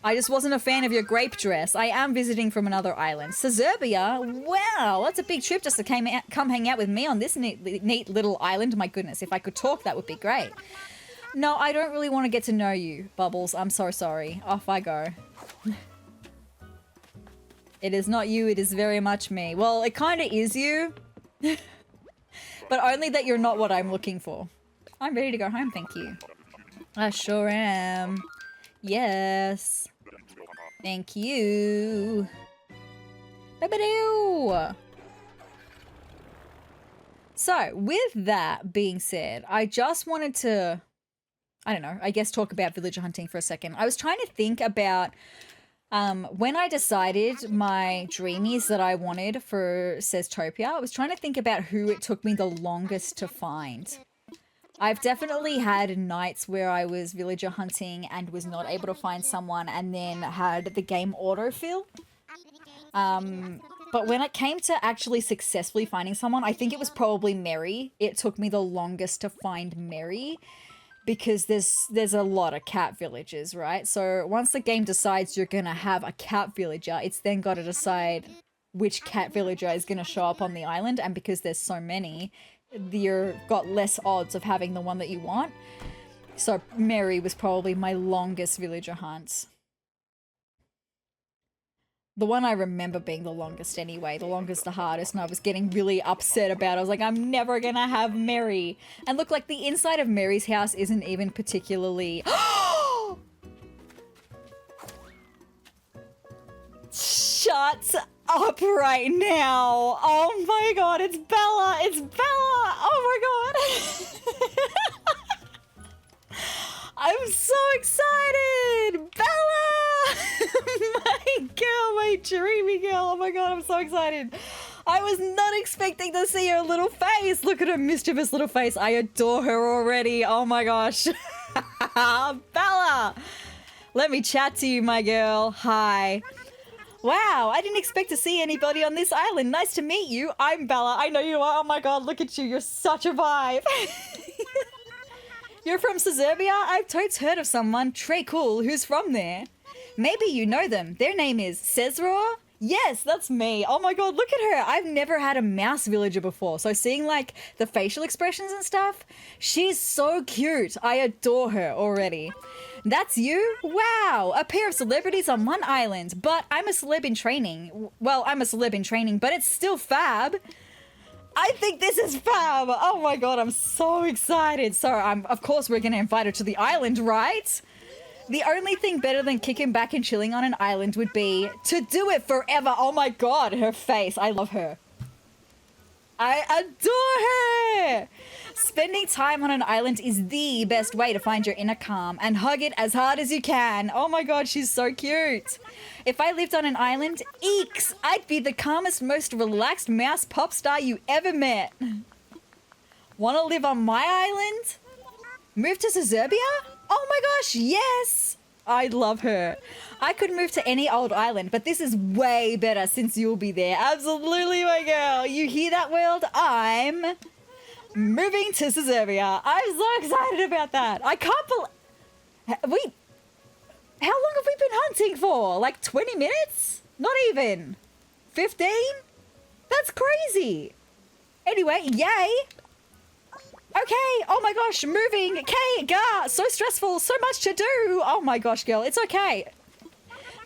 I just wasn't a fan of your grape dress. I am visiting from another island. Sezurbia? Wow, that's a big trip just to come hang out with me on this neat little island. My goodness, if I could talk, that would be great. No, I don't really want to get to know you, Bubbles. I'm so sorry. Off I go. It is not you, it is very much me. Well, it kind of is you. But only that you're not what I'm looking for. I'm ready to go home, thank you. I sure am. Yes. Thank you. Ba-ba-doo. So, with that being said, I just wanted to, I don't know, I guess talk about villager hunting for a second. I was trying to think about when I decided my dreamies that I wanted for Sezurbia, I was trying to think about who it took me the longest to find. I've definitely had nights where I was villager hunting and was not able to find someone and then had the game autofill. But when it came to actually successfully finding someone, I think it was probably Mary. It took me the longest to find Mary. Because there's a lot of cat villagers, right? So once the game decides you're going to have a cat villager, it's then got to decide which cat villager is going to show up on the island. And because there's so many, you've got less odds of having the one that you want. So Mary was probably my longest villager hunt. The one I remember being the longest anyway, the longest, the hardest, and I was getting really upset about it. I was like, I'm never gonna have Mary. And look, like the inside of Mary's house isn't even particularly... Shut up right now. Oh my god, it's Bella. It's Bella. Oh my god. I'm so excited. Bella. My girl, my dreamy girl. Oh my god, I'm so excited. I was not expecting to see her little face. Look at her mischievous little face. I adore her already. Oh my gosh. Bella. Let me chat to you, my girl. Hi. Wow, I didn't expect to see anybody on this island. Nice to meet you. I'm Bella. I know you are. Oh my god, look at you. You're such a vibe. You're from Sezurbia? I've totes heard of someone, Trey Cool, who's from there. Maybe you know them. Their name is sezrawrr? Yes, that's me. Oh my god, look at her. I've never had a mouse villager before. So seeing like the facial expressions and stuff, she's so cute. I adore her already. That's you? Wow, a pair of celebrities on one island. But I'm a celeb in training. Well, I'm a celeb in training, but it's still fab. I think this is fab. Oh my god, I'm so excited. So of course we're going to invite her to the island, right? The only thing better than kicking back and chilling on an island would be to do it forever. Oh my god, her face. I love her. I adore her. Spending time on an island is the best way to find your inner calm and hug it as hard as you can. Oh my god, she's so cute. If I lived on an island, eeks, I'd be the calmest, most relaxed mouse pop star you ever met. Want to live on my island? Move to Sezurbia? Oh my gosh, yes! I love her. I could move to any old island, but this is way better since you'll be there. Absolutely, my girl. You hear that, world? I'm moving to Sezurbia. I'm so excited about that. I can't believe... How long have we been hunting for? Like 20 minutes? Not even. 15? That's crazy. Anyway, yay. Okay, oh my gosh, moving. Okay, gah, so stressful, so much to do. Oh my gosh, girl, it's okay.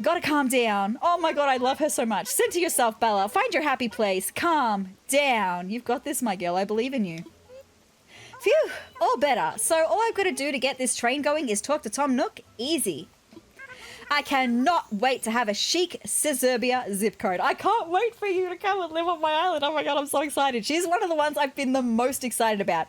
Gotta calm down. Oh my god, I love her so much. Center yourself, Bella. Find your happy place. Calm down. You've got this, my girl. I believe in you. Phew, all better. So all I've got to do to get this train going is talk to Tom Nook. Easy. I cannot wait to have a chic Sezurbia zip code. I can't wait for you to come and live on my island. Oh my god, I'm so excited. She's one of the ones I've been the most excited about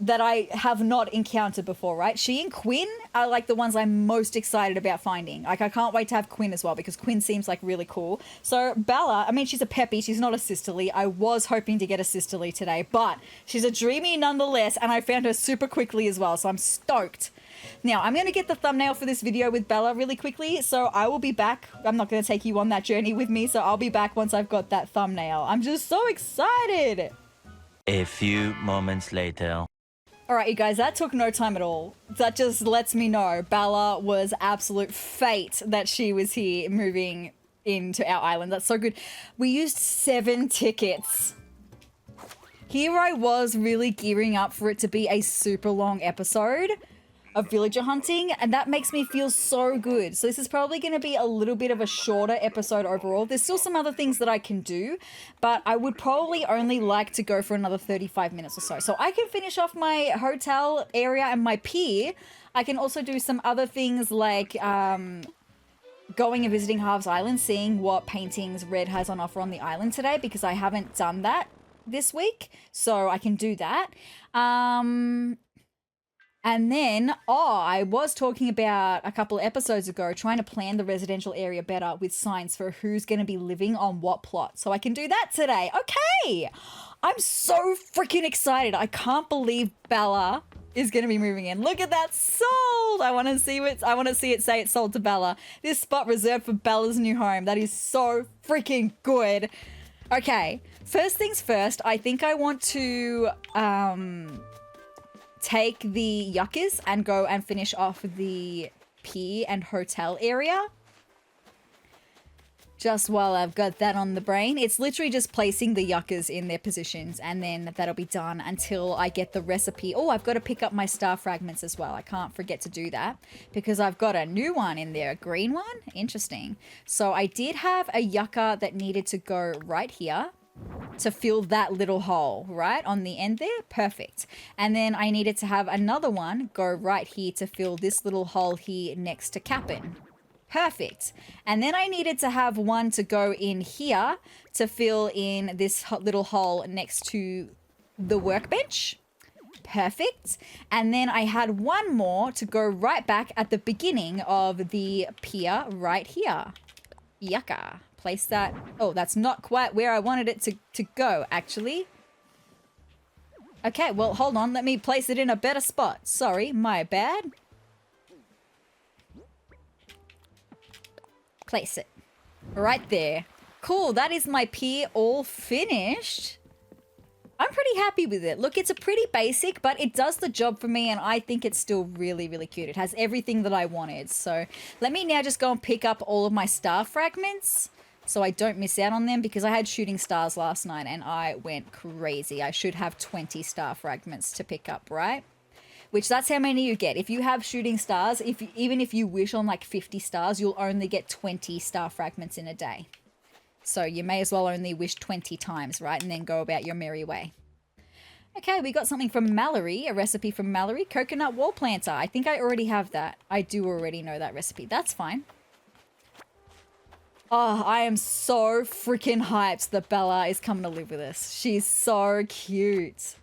that I have not encountered before, right? She and Quinn are like the ones I'm most excited about finding. Like, I can't wait to have Quinn as well because Quinn seems like really cool. So Bella, I mean, she's a peppy. She's not a sisterly. I was hoping to get a sisterly today, but she's a dreamy nonetheless, and I found her super quickly as well, so I'm stoked. Now, I'm going to get the thumbnail for this video with Bella really quickly, so I will be back. I'm not going to take you on that journey with me, so I'll be back once I've got that thumbnail. I'm just so excited. A few moments later. All right, you guys, that took no time at all. That just lets me know Bella was absolute fate that she was here moving into our island. That's so good. We used 7 tickets. Here I was really gearing up for it to be a super long episode of villager hunting, and that makes me feel so good. So this is probably going to be a little bit of a shorter episode overall. There's still some other things that I can do, but I would probably only like to go for another 35 minutes or so. So I can finish off my hotel area and my pier. I can also do some other things like going and visiting Harv's Island, seeing what paintings Red has on offer on the island today, because I haven't done that this week. So I can do that. And then, I was talking about a couple of episodes ago trying to plan the residential area better with signs for who's going to be living on what plot. So I can do that today. Okay. I'm so freaking excited. I can't believe Bella is going to be moving in. Look at that. Sold. I want to see it say it's sold to Bella. This spot reserved for Bella's new home. That is so freaking good. Okay. First things first, I think I want to, take the yuccas and go and finish off the pier and hotel area. Just while I've got that on the brain. It's literally just placing the yuccas in their positions, and then that'll be done until I get the recipe. Oh, I've got to pick up my star fragments as well. I can't forget to do that because I've got a new one in there, a green one. Interesting. So I did have a yucca that needed to go right here to fill that little hole right on the end there. Perfect. And then I needed to have another one go right here to fill this little hole here next to Cap'n. Perfect. And then I needed to have one to go in here to fill in this little hole next to the workbench. Perfect. And then I had one more to go right back at the beginning of the pier right here. Yucca. Place that. Oh, that's not quite where I wanted it to go, actually. Okay, well, hold on. Let me place it in a better spot. Sorry, my bad. Place it. Right there. Cool, that is my pier all finished. I'm pretty happy with it. Look, it's a pretty basic, but it does the job for me, and I think it's still really, really cute. It has everything that I wanted. So let me now just go and pick up all of my star fragments so I don't miss out on them, because I had shooting stars last night and I went crazy. I should have 20 star fragments to pick up, right? Which that's how many you get. If you have shooting stars, even if you wish on like 50 stars, you'll only get 20 star fragments in a day. So you may as well only wish 20 times, right? And then go about your merry way. Okay, we got something from Mallory, a recipe from Mallory. Coconut wall planter. I think I already have that. I do already know that recipe. That's fine. Oh, I am so freaking hyped that Bella is coming to live with us. She's so cute.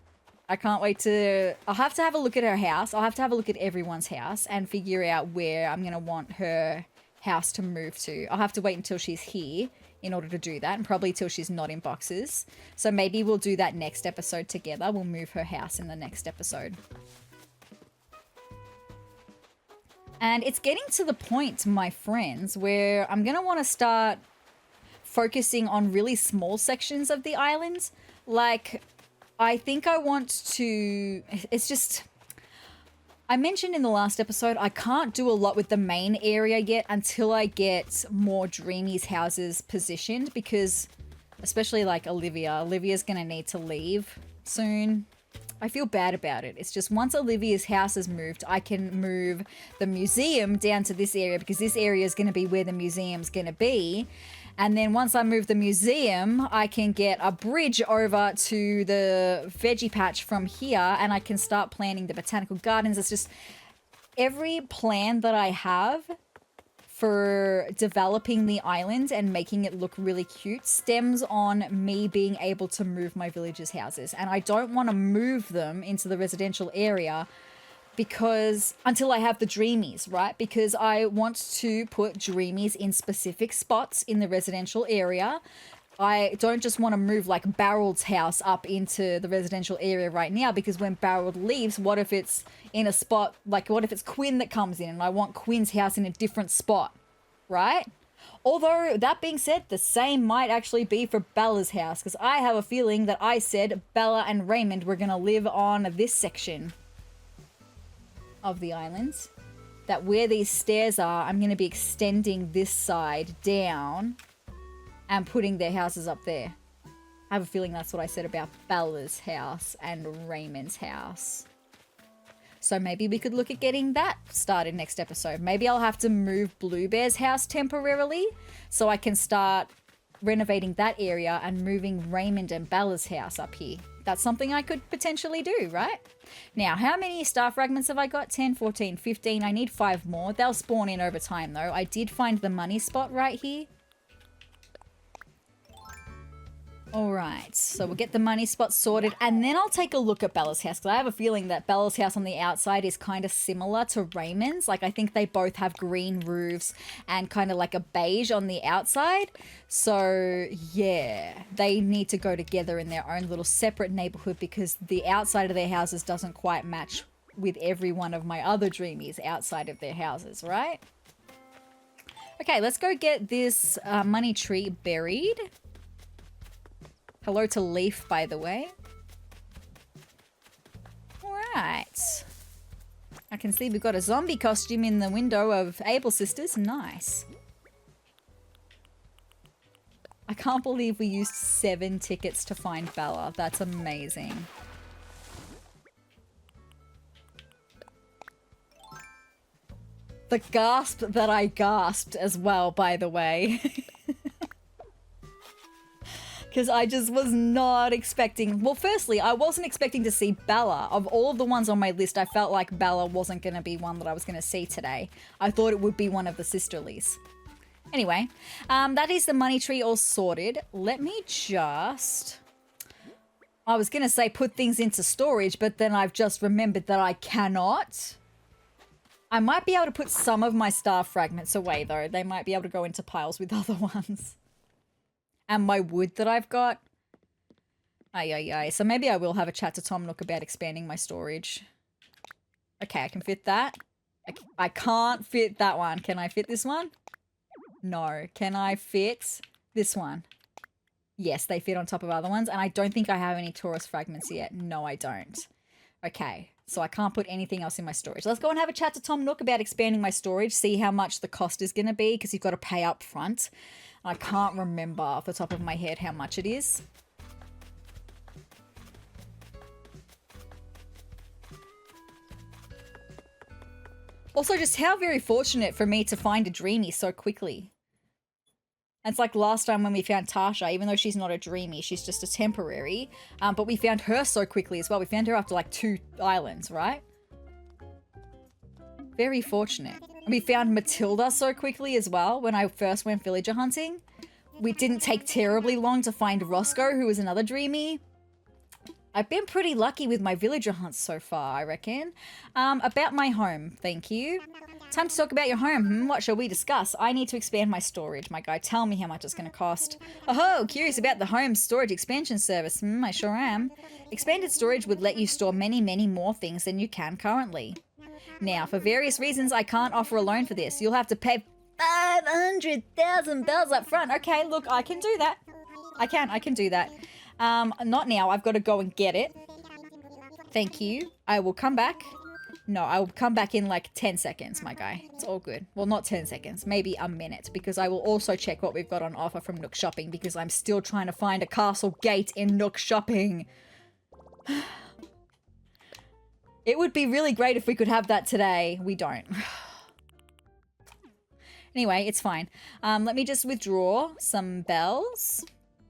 I can't wait to... I'll have to have a look at her house. I'll have to have a look at everyone's house and figure out where I'm going to want her house to move to. I'll have to wait until she's here in order to do that, and probably till she's not in boxes. So maybe we'll do that next episode together. We'll move her house in the next episode. And it's getting to the point, my friends, where I'm going to want to start focusing on really small sections of the island. Like, I think I want to... It's just... I mentioned in the last episode, I can't do a lot with the main area yet until I get more Dreamies houses positioned, because especially like Olivia's going to need to leave soon. I feel bad about it. It's just once Olivia's house is moved, I can move the museum down to this area, because this area is going to be where the museum's going to be. And then once I move the museum, I can get a bridge over to the veggie patch from here, and I can start planting the botanical gardens. It's just every plan that I have for developing the island and making it look really cute stems on me being able to move my villagers' houses. And I don't want to move them into the residential area because until I have the Dreamies, right? Because I want to put Dreamies in specific spots in the residential area. I don't just want to move like Barrel's house up into the residential area right now, because when Barrel leaves, what if it's in a spot, like what if it's Quinn that comes in and I want Quinn's house in a different spot, right? Although, that being said, the same might actually be for Bella's house, because I have a feeling that I said Bella and Raymond were going to live on this section of the island. That where these stairs are, I'm going to be extending this side down and putting their houses up there. I have a feeling that's what I said about Bella's house and Raymond's house. So maybe we could look at getting that started next episode. Maybe I'll have to move Bluebear's house temporarily so I can start renovating that area and moving Raymond and Bella's house up here. That's something I could potentially do, right? Now, how many star fragments have I got? 10, 14, 15. I need 5 more. They'll spawn in over time though. I did find the money spot right here. Alright, so we'll get the money spot sorted, and then I'll take a look at Bella's house, because I have a feeling that Bella's house on the outside is kind of similar to Raymond's. Like, I think they both have green roofs and kind of like a beige on the outside. So, yeah, they need to go together in their own little separate neighborhood, because the outside of their houses doesn't quite match with every one of my other Dreamies outside of their houses, right? Okay, let's go get this money tree buried. Hello to Leaf, by the way. Alright. I can see we've got a zombie costume in the window of Able Sisters. Nice. I can't believe we used 7 tickets to find Bella. That's amazing. The gasp that I gasped as well, by the way. Because I just was not expecting... Well, firstly, I wasn't expecting to see Bella. Of all of the ones on my list, I felt like Bella wasn't going to be one that I was going to see today. I thought it would be one of the sisterlies. Anyway, that is the money tree all sorted. Let me just... I was going to say put things into storage, but then I've just remembered that I cannot. I might be able to put some of my star fragments away, though. They might be able to go into piles with other ones. And my wood that I've got. So maybe I will have a chat to Tom Nook about expanding my storage. Okay, I can fit that. I can't fit that one. Can I fit this one? No. Can I fit this one? Yes, they fit on top of other ones. And I don't think I have any Taurus fragments yet. No, I don't. Okay, so I can't put anything else in my storage. Let's go and have a chat to Tom Nook about expanding my storage. See how much the cost is going to be, because you've got to pay up front. I can't remember off the top of my head how much it is. Also, just how very fortunate for me to find a Dreamy so quickly. It's like last time when we found Tasha, even though she's not a Dreamy, she's just a temporary. But we found her so quickly as well. We found her after like 2 islands, right? Very fortunate. We found Mathilda so quickly as well when I first went villager hunting. We didn't take terribly long to find Roscoe, who was another Dreamy. I've been pretty lucky with my villager hunts so far, I reckon. About my home, thank you. Time to talk about your home. What shall we discuss? I need to expand my storage, my guy. Tell me how much it's going to cost. Oh, curious about the home storage expansion service. I sure am. Expanded storage would let you store many, many more things than you can currently. Now, for various reasons, I can't offer a loan for this. You'll have to pay 500,000 bells up front. Okay, look, I can do that. I can do that. Not now. I've got to go and get it. Thank you. I will come back. No, I will come back in like 10 seconds, my guy. It's all good. Well, not 10 seconds. Maybe a minute, because I will also check what we've got on offer from Nook Shopping, because I'm still trying to find a castle gate in Nook Shopping. It would be really great if we could have that today. We don't. Anyway, it's fine. Let me just withdraw some bells.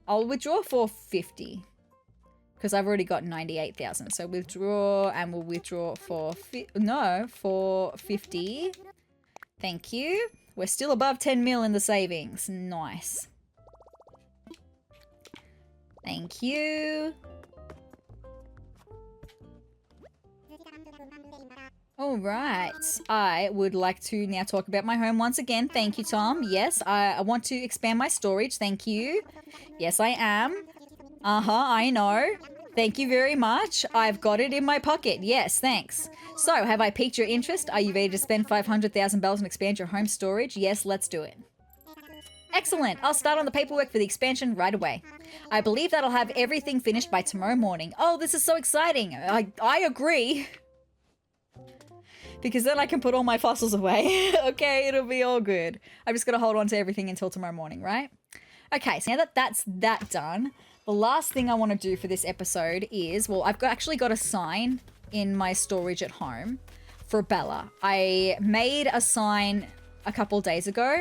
I'll withdraw for 50 because I've already got 98,000. So withdraw, and we'll withdraw for, for 50. Thank you. We're still above 10 mil in the savings. Nice. Thank you. All right. I would like to now talk about my home once again. Thank you, Tom. Yes, I want to expand my storage. Thank you. Yes, I am. I know. Thank you very much. I've got it in my pocket. Yes, thanks. So, have I piqued your interest? Are you ready to spend 500,000 bells and expand your home storage? Yes, let's do it. Excellent. I'll start on the paperwork for the expansion right away. I believe that'll have everything finished by tomorrow morning. Oh, this is so exciting. I agree. Because then I can put all my fossils away. Okay, it'll be all good. I'm just going to hold on to everything until tomorrow morning, right? Okay, so now that that's done, the last thing I want to do for this episode is, well, actually got a sign in my storage at home for Bella. I made a sign a couple days ago,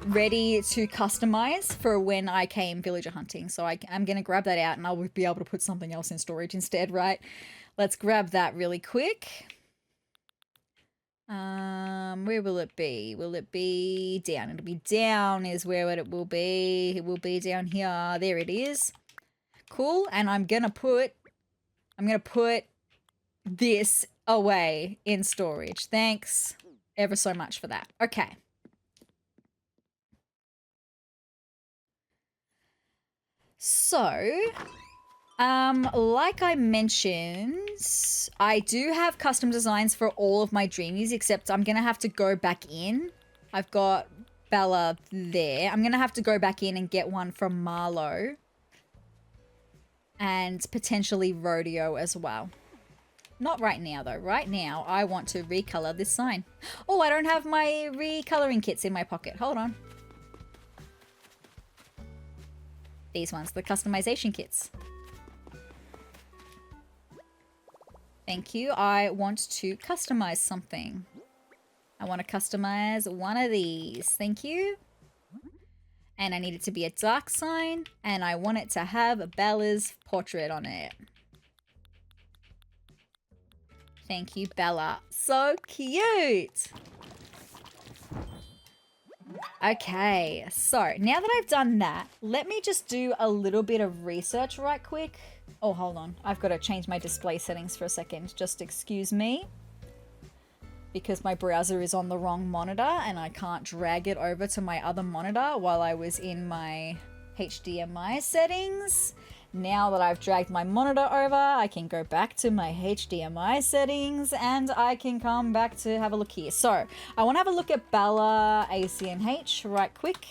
ready to customize for when I came villager hunting. So I'm going to grab that out and I'll be able to put something else in storage instead, right? Let's grab that really quick. Where will it be? Will it be down? It'll be down is where it will be. It will be down here. There it is. Cool. And I'm gonna put this away in storage. Thanks ever so much for that. Okay. So, like I mentioned, I do have custom designs for all of my Dreamies, except I'm going to have to go back in. I've got Bella there. I'm going to have to go back in and get one from Marlowe. And potentially Rodeo as well. Not right now, though. Right now, I want to recolor this sign. Oh, I don't have my recoloring kits in my pocket. Hold on. These ones, the customization kits. Thank you. I want to customize something. I want to customize one of these. Thank you. And I need it to be a dark sign. And I want it to have Bella's portrait on it. Thank you, Bella. So cute. Okay, so now that I've done that, let me just do a little bit of research right quick. Oh, hold on. I've got to change my display settings for a second. Just excuse me. Because my browser is on the wrong monitor and I can't drag it over to my other monitor while I was in my HDMI settings. Now that I've dragged my monitor over, I can go back to my HDMI settings and I can come back to have a look here. So I want to have a look at Bella ACNH right quick.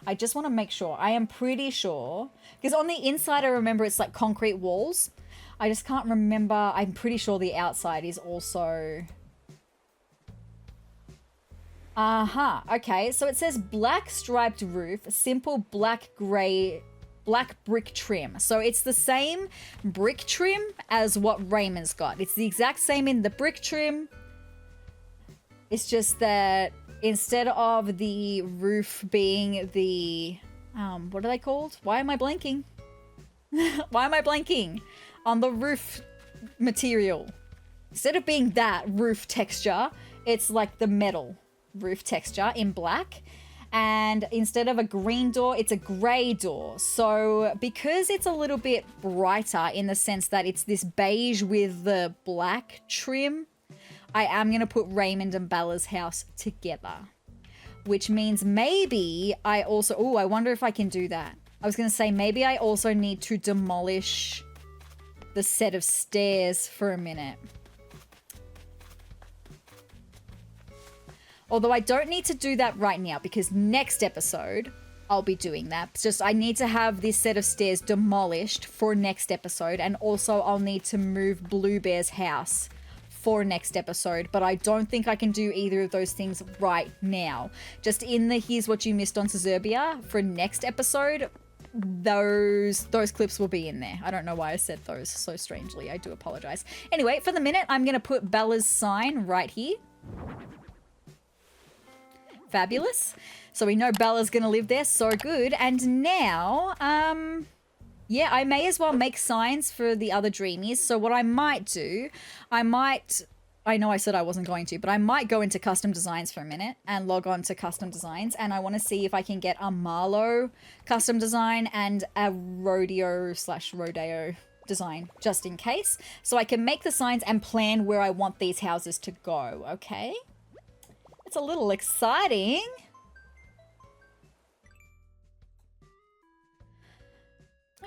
I just want to make sure. I am pretty sure, because on the inside I remember it's like concrete walls. I just can't remember. I'm pretty sure the outside is also... Okay, so it says black striped roof, simple black brick trim. So it's the same brick trim as what Raymond's got. It's the exact same in the brick trim. It's just that instead of the roof being the, what are they called? Why am I blanking? Why am I blanking on the roof material? Instead of being that roof texture, it's like the metal roof texture in black. And instead of a green door, it's a grey door. So because it's a little bit brighter in the sense that it's this beige with the black trim, I am going to put Raymond and Bella's house together. Which means maybe I also... Oh, I wonder if I can do that. I was going to say maybe I also need to demolish the set of stairs for a minute. Although I don't need to do that right now because next episode I'll be doing that. It's just I need to have this set of stairs demolished for next episode, and also I'll need to move Bluebear's house for next episode, but I don't think I can do either of those things right now. Just in the Here's What You Missed on Sezurbia for next episode, those clips will be in there. I don't know why I said those so strangely. I do apologize. Anyway, for the minute, I'm going to put Bella's sign right here. Fabulous. So we know Bella's going to live there. So good. And now, yeah, I may as well make signs for the other Dreamies. So what I might do, I know I said I wasn't going to, but I might go into custom designs for a minute and log on to custom designs. And I want to see if I can get a Marlowe custom design and a rodeo/rodeo design just in case. So I can make the signs and plan where I want these houses to go. Okay. It's a little exciting.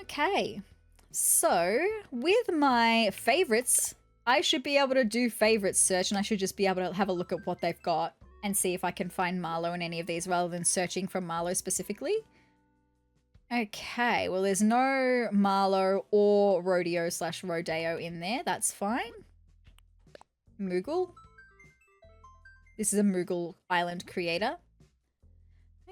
Okay. So with my favorites, I should be able to do favorite search, and I should just be able to have a look at what they've got and see if I can find Marlowe in any of these rather than searching for Marlowe specifically. Okay, well there's no Marlowe or rodeo/rodeo in there. That's fine. Moogle. This is a Moogle Island creator.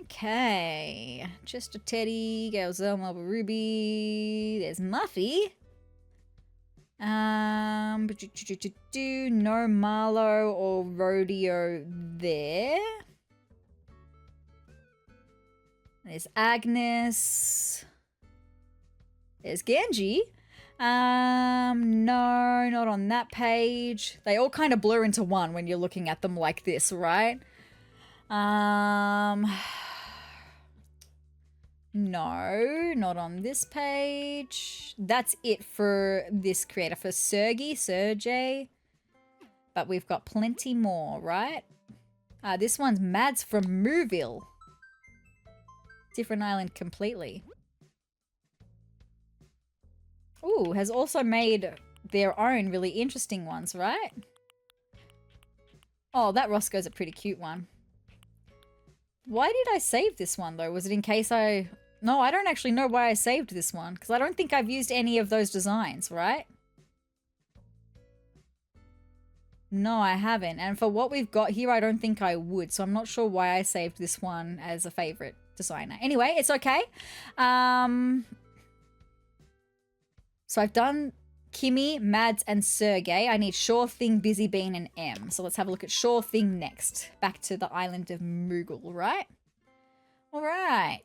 Okay, Chester Teddy, Gale Marble Ruby. There's Muffy. No Marlowe or rodeo there. There's Agnes. There's Genji. No, not on that page. They all kind of blur into one when you're looking at them like this, right? No, not on this page. That's it for this creator. For Sergey. But we've got plenty more, right? This one's Mads from Mooville. Different island completely. Ooh, has also made their own really interesting ones, right? Oh, that Roscoe's a pretty cute one. Why did I save this one, though? Was it in case I... No, I don't actually know why I saved this one, because I don't think I've used any of those designs, right? No, I haven't. And for what we've got here, I don't think I would, so I'm not sure why I saved this one as a favorite designer. Anyway, it's okay. So I've done Kimmy, Mads, and Sergey. I need Sure Thing, Busy Bean, and M. So let's have a look at Sure Thing next. Back to the island of Moogle, right? All right.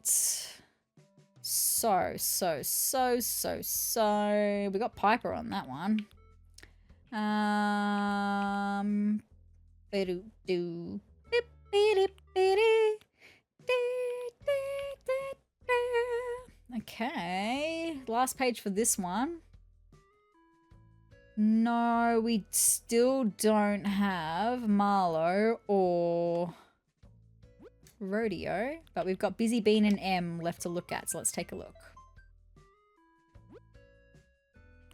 So. We got Piper on that one. Okay, last page for this one. No, we still don't have Marlowe or rodeo, but we've got Busy Bean and M left to look at, so let's take a look.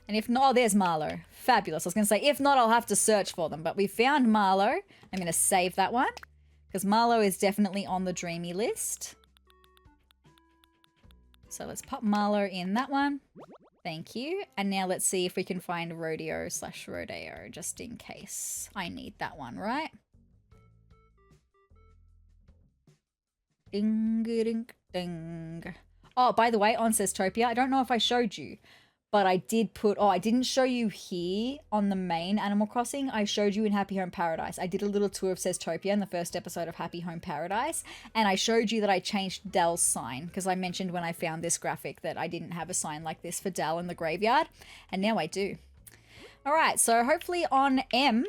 And if not, oh, there's Marlowe. Fabulous. I was going to say, if not, I'll have to search for them, but we found Marlowe. I'm going to save that one because Marlowe is definitely on the Dreamy list. So let's pop Marlowe in that one. Thank you. And now let's see if we can find rodeo/rodeo just in case. I need that one, right? Ding, ding, ding. Oh, by the way, on Seztopia, I don't know if I showed you, but I did put, oh, I didn't show you here on the main Animal Crossing. I showed you in Happy Home Paradise. I did a little tour of Seztopia in the first episode of Happy Home Paradise, and I showed you that I changed Dell's sign because I mentioned when I found this graphic that I didn't have a sign like this for Dell in the graveyard, and now I do. All right, so hopefully on M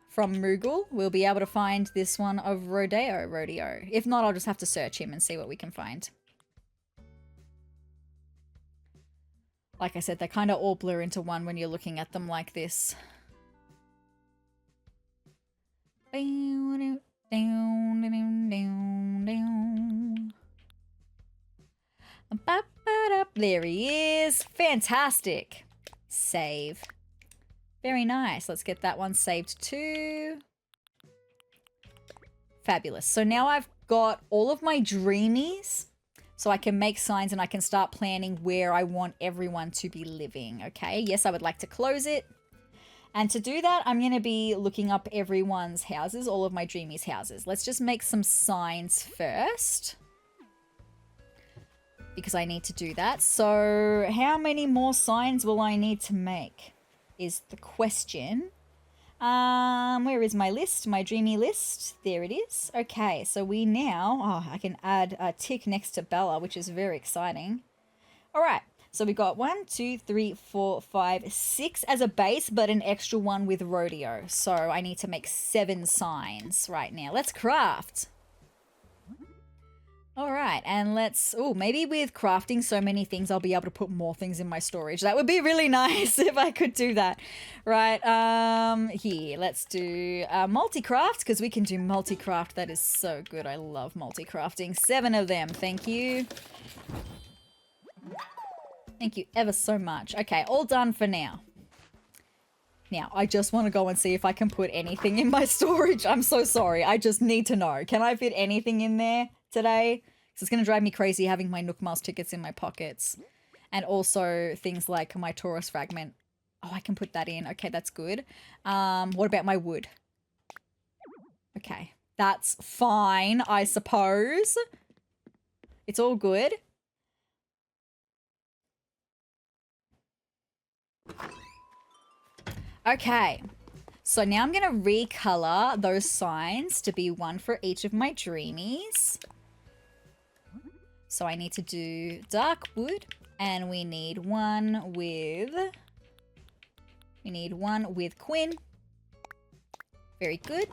from Moogle, we'll be able to find this one of rodeo. If not, I'll just have to search him and see what we can find. Like I said, they kind of all blur into one when you're looking at them like this. There he is. Fantastic. Save. Very nice. Let's get that one saved too. Fabulous. So now I've got all of my Dreamies. So I can make signs and I can start planning where I want everyone to be living, okay? Yes, I would like to close it. And to do that, I'm going to be looking up everyone's houses, all of my Dreamies' houses. Let's just make some signs first, because I need to do that. So how many more signs will I need to make is the question. Where is my list? My dreamy list. There it is. Okay, so we now, oh, I can add a tick next to Bella, which is very exciting. All right, so we got 1, 2, 3, 4, 5, 6 as a base, but an extra one with rodeo. So I need to make 7 signs right now. Let's craft. All right, and let's, oh, maybe with crafting so many things, I'll be able to put more things in my storage. That would be really nice if I could do that. Right, here, let's do multi-craft, because we can do multi-craft. That is so good. I love multi-crafting. 7 of them, thank you. Thank you ever so much. Okay, all done for now. Now, I just want to go and see if I can put anything in my storage. I'm so sorry. I just need to know. Can I fit anything in there today? Because it's going to drive me crazy having my Nook Miles tickets in my pockets. And also things like my Taurus fragment. Oh, I can put that in. Okay, that's good. What about my wood? Okay, that's fine, I suppose. It's all good. Okay, so now I'm going to recolor those signs to be one for each of my dreamies. So I need to do dark wood, and we need one with Quinn. Very good.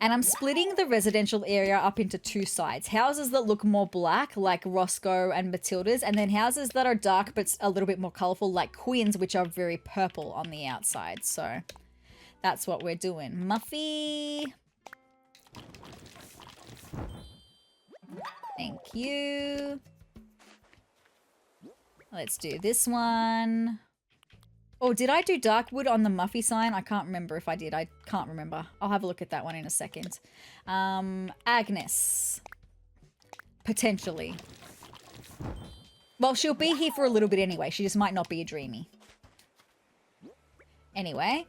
And I'm splitting the residential area up into 2 sides. Houses that look more black, like Roscoe and Mathilda's, and then houses that are dark but a little bit more colourful, like Quinn's, which are very purple on the outside. So that's what we're doing. Muffy. Thank you. Let's do this one. Oh, did I do dark wood on the Muffy sign? I can't remember if I did. I can't remember. I'll have a look at that one in a second. Agnes. Potentially. Well, she'll be here for a little bit anyway. She just might not be a dreamy. Anyway,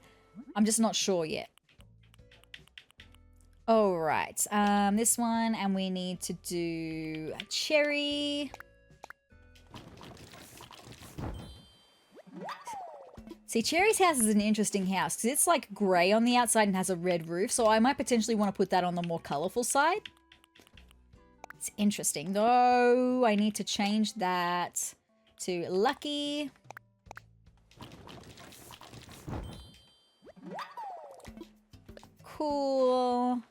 I'm just not sure yet. All right. This one, and we need to do a cherry. See, Cherry's house is an interesting house because it's like grey on the outside and has a red roof. So I might potentially want to put that on the more colourful side. It's interesting though. I need to change that to Lucky. Cool.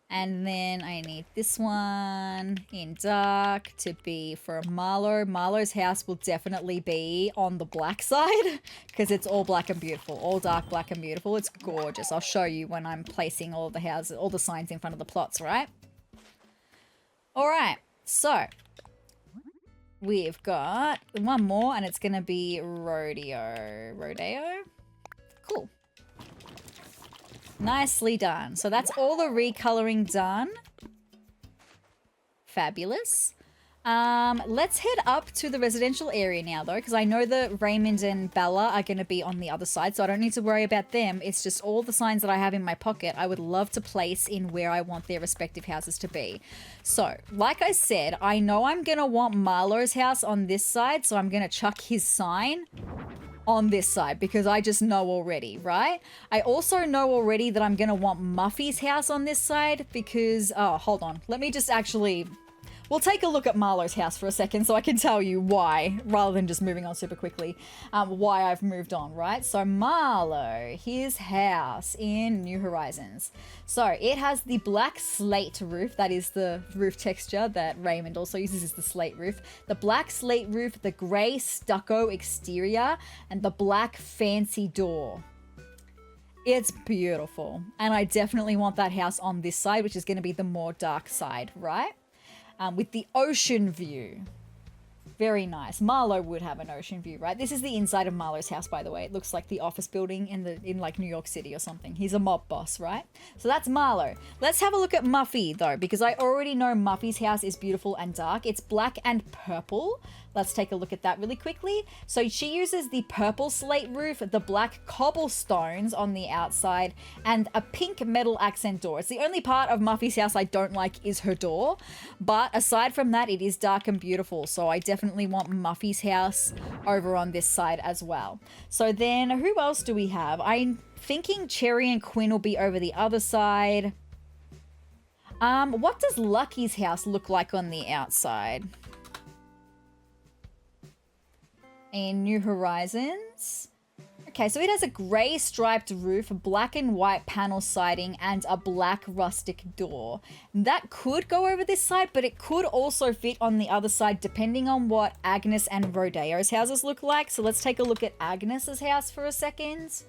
And then I need this one in dark to be for Marlo. Marlo's house will definitely be on the black side because it's all black and beautiful. All dark, black and beautiful. It's gorgeous. I'll show you when I'm placing all the houses, all the signs in front of the plots, right? All right. So we've got one more and it's going to be Rodeo. Rodeo? Cool. Nicely done. So that's all the recoloring done. Fabulous. Let's head up to the residential area now, though, because I know that Raymond and Bella are going to be on the other side, so I don't need to worry about them. It's just all the signs that I have in my pocket I would love to place in where I want their respective houses to be. So, like I said, I know I'm going to want Marlo's house on this side, so I'm going to chuck his sign on this side because I just know already, right? I also know already that I'm going to want Muffy's house on this side because, oh, hold on. Let me just actually, we'll take a look at Marlo's house for a second so I can tell you why, rather than just moving on super quickly, why I've moved on, right? So Marlo, his house in New Horizons. So it has the black slate roof. That is the roof texture that Raymond also uses, is the slate roof. The black slate roof, the grey stucco exterior, and the black fancy door. It's beautiful. And I definitely want that house on this side, which is going to be the more dark side, right? With the ocean view. Very nice. Marlo would have an ocean view, right? This is the inside of Marlo's house, by the way. It looks like the office building in like New York City or something. He's a mob boss, right? So that's Marlo. Let's have a look at Muffy, though, because I already know Muffy's house is beautiful and dark. It's black and purple. Let's take a look at that really quickly. So she uses the purple slate roof, the black cobblestones on the outside, and a pink metal accent door. It's the only part of Muffy's house I don't like is her door. But aside from that, it is dark and beautiful. So I definitely definitely want Muffy's house over on this side as well. So then who else do we have? I'm thinking Cherry and Quinn will be over the other side. What does Lucky's house look like on the outside? In New Horizons. Okay, so it has a grey striped roof, black and white panel siding, and a black rustic door. That could go over this side, but it could also fit on the other side depending on what Agnes and Rodeo's houses look like. So let's take a look at Agnes's house for a second.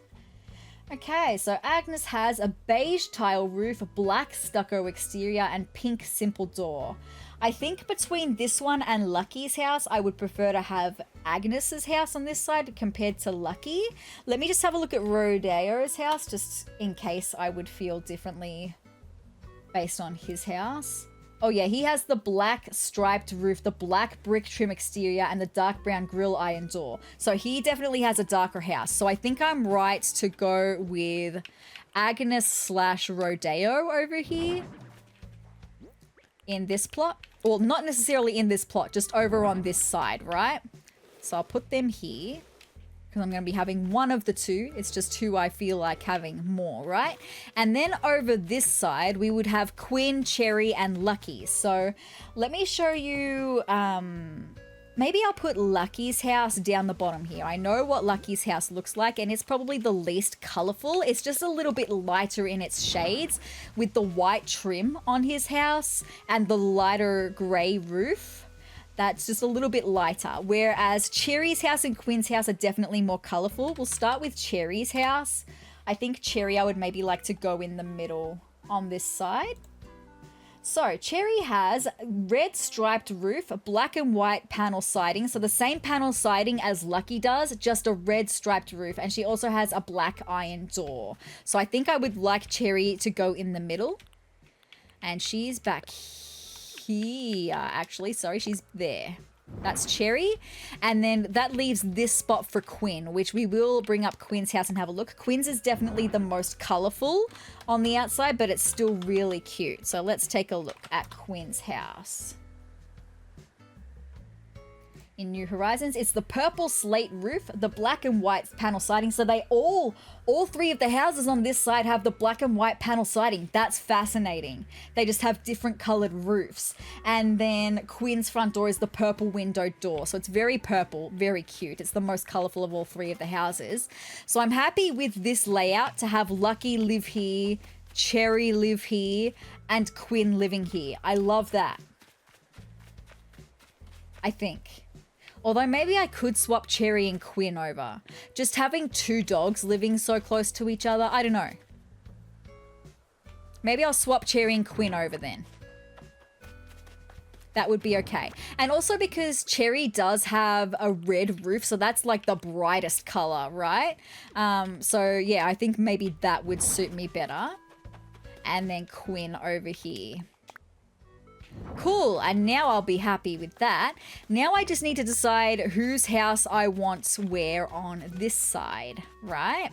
Okay, so Agnes has a beige tile roof, black stucco exterior, and pink simple door. I think between this one and Lucky's house, I would prefer to have Agnes's house on this side compared to Lucky. Let me just have a look at Rodeo's house, just in case I would feel differently based on his house. Oh yeah, he has the black striped roof, the black brick trim exterior, and the dark brown grill iron door. So he definitely has a darker house. So I think I'm right to go with Agnes slash Rodeo over here in this plot. Well, not necessarily in this plot, just over on this side, right? So I'll put them here because I'm going to be having one of the two. It's just who I feel like having more, right? And then over this side, we would have Quinn, Cherry, and Lucky. So let me show you... maybe I'll put Lucky's house down the bottom here. I know what Lucky's house looks like, and it's probably the least colorful. It's just a little bit lighter in its shades with the white trim on his house and the lighter gray roof. That's just a little bit lighter. Whereas Cherry's house and Quinn's house are definitely more colorful. We'll start with Cherry's house. I think Cherry I would maybe like to go in the middle on this side. So, Cherry has red striped roof, black and white panel siding. So the same panel siding as Lucky does, just a red striped roof. And she also has a black iron door. So I think I would like Cherry to go in the middle. And she's back here, actually. Sorry, she's there. That's Cherry. And then that leaves this spot for Quinn, which we will bring up Quinn's house and have a look. Quinn's is definitely the most colorful on the outside, but it's still really cute. So let's take a look at Quinn's house. In New Horizons, it's the purple slate roof, the black and white panel siding. So they all three of the houses on this side have the black and white panel siding. That's fascinating. They just have different colored roofs. And then Quinn's front door is the purple window door. So it's very purple, very cute. It's the most colorful of all three of the houses. So I'm happy with this layout to have Lucky live here, Cherry live here, and Quinn living here. I love that. I think. Although maybe I could swap Cherry and Quinn over. Just having two dogs living so close to each other, I don't know. Maybe I'll swap Cherry and Quinn over then. That would be okay. And also because Cherry does have a red roof, so that's like the brightest color, right? So yeah, I think maybe that would suit me better. And then Quinn over here. Cool, and now I'll be happy with that. Now I just need to decide whose house I want where on this side, right?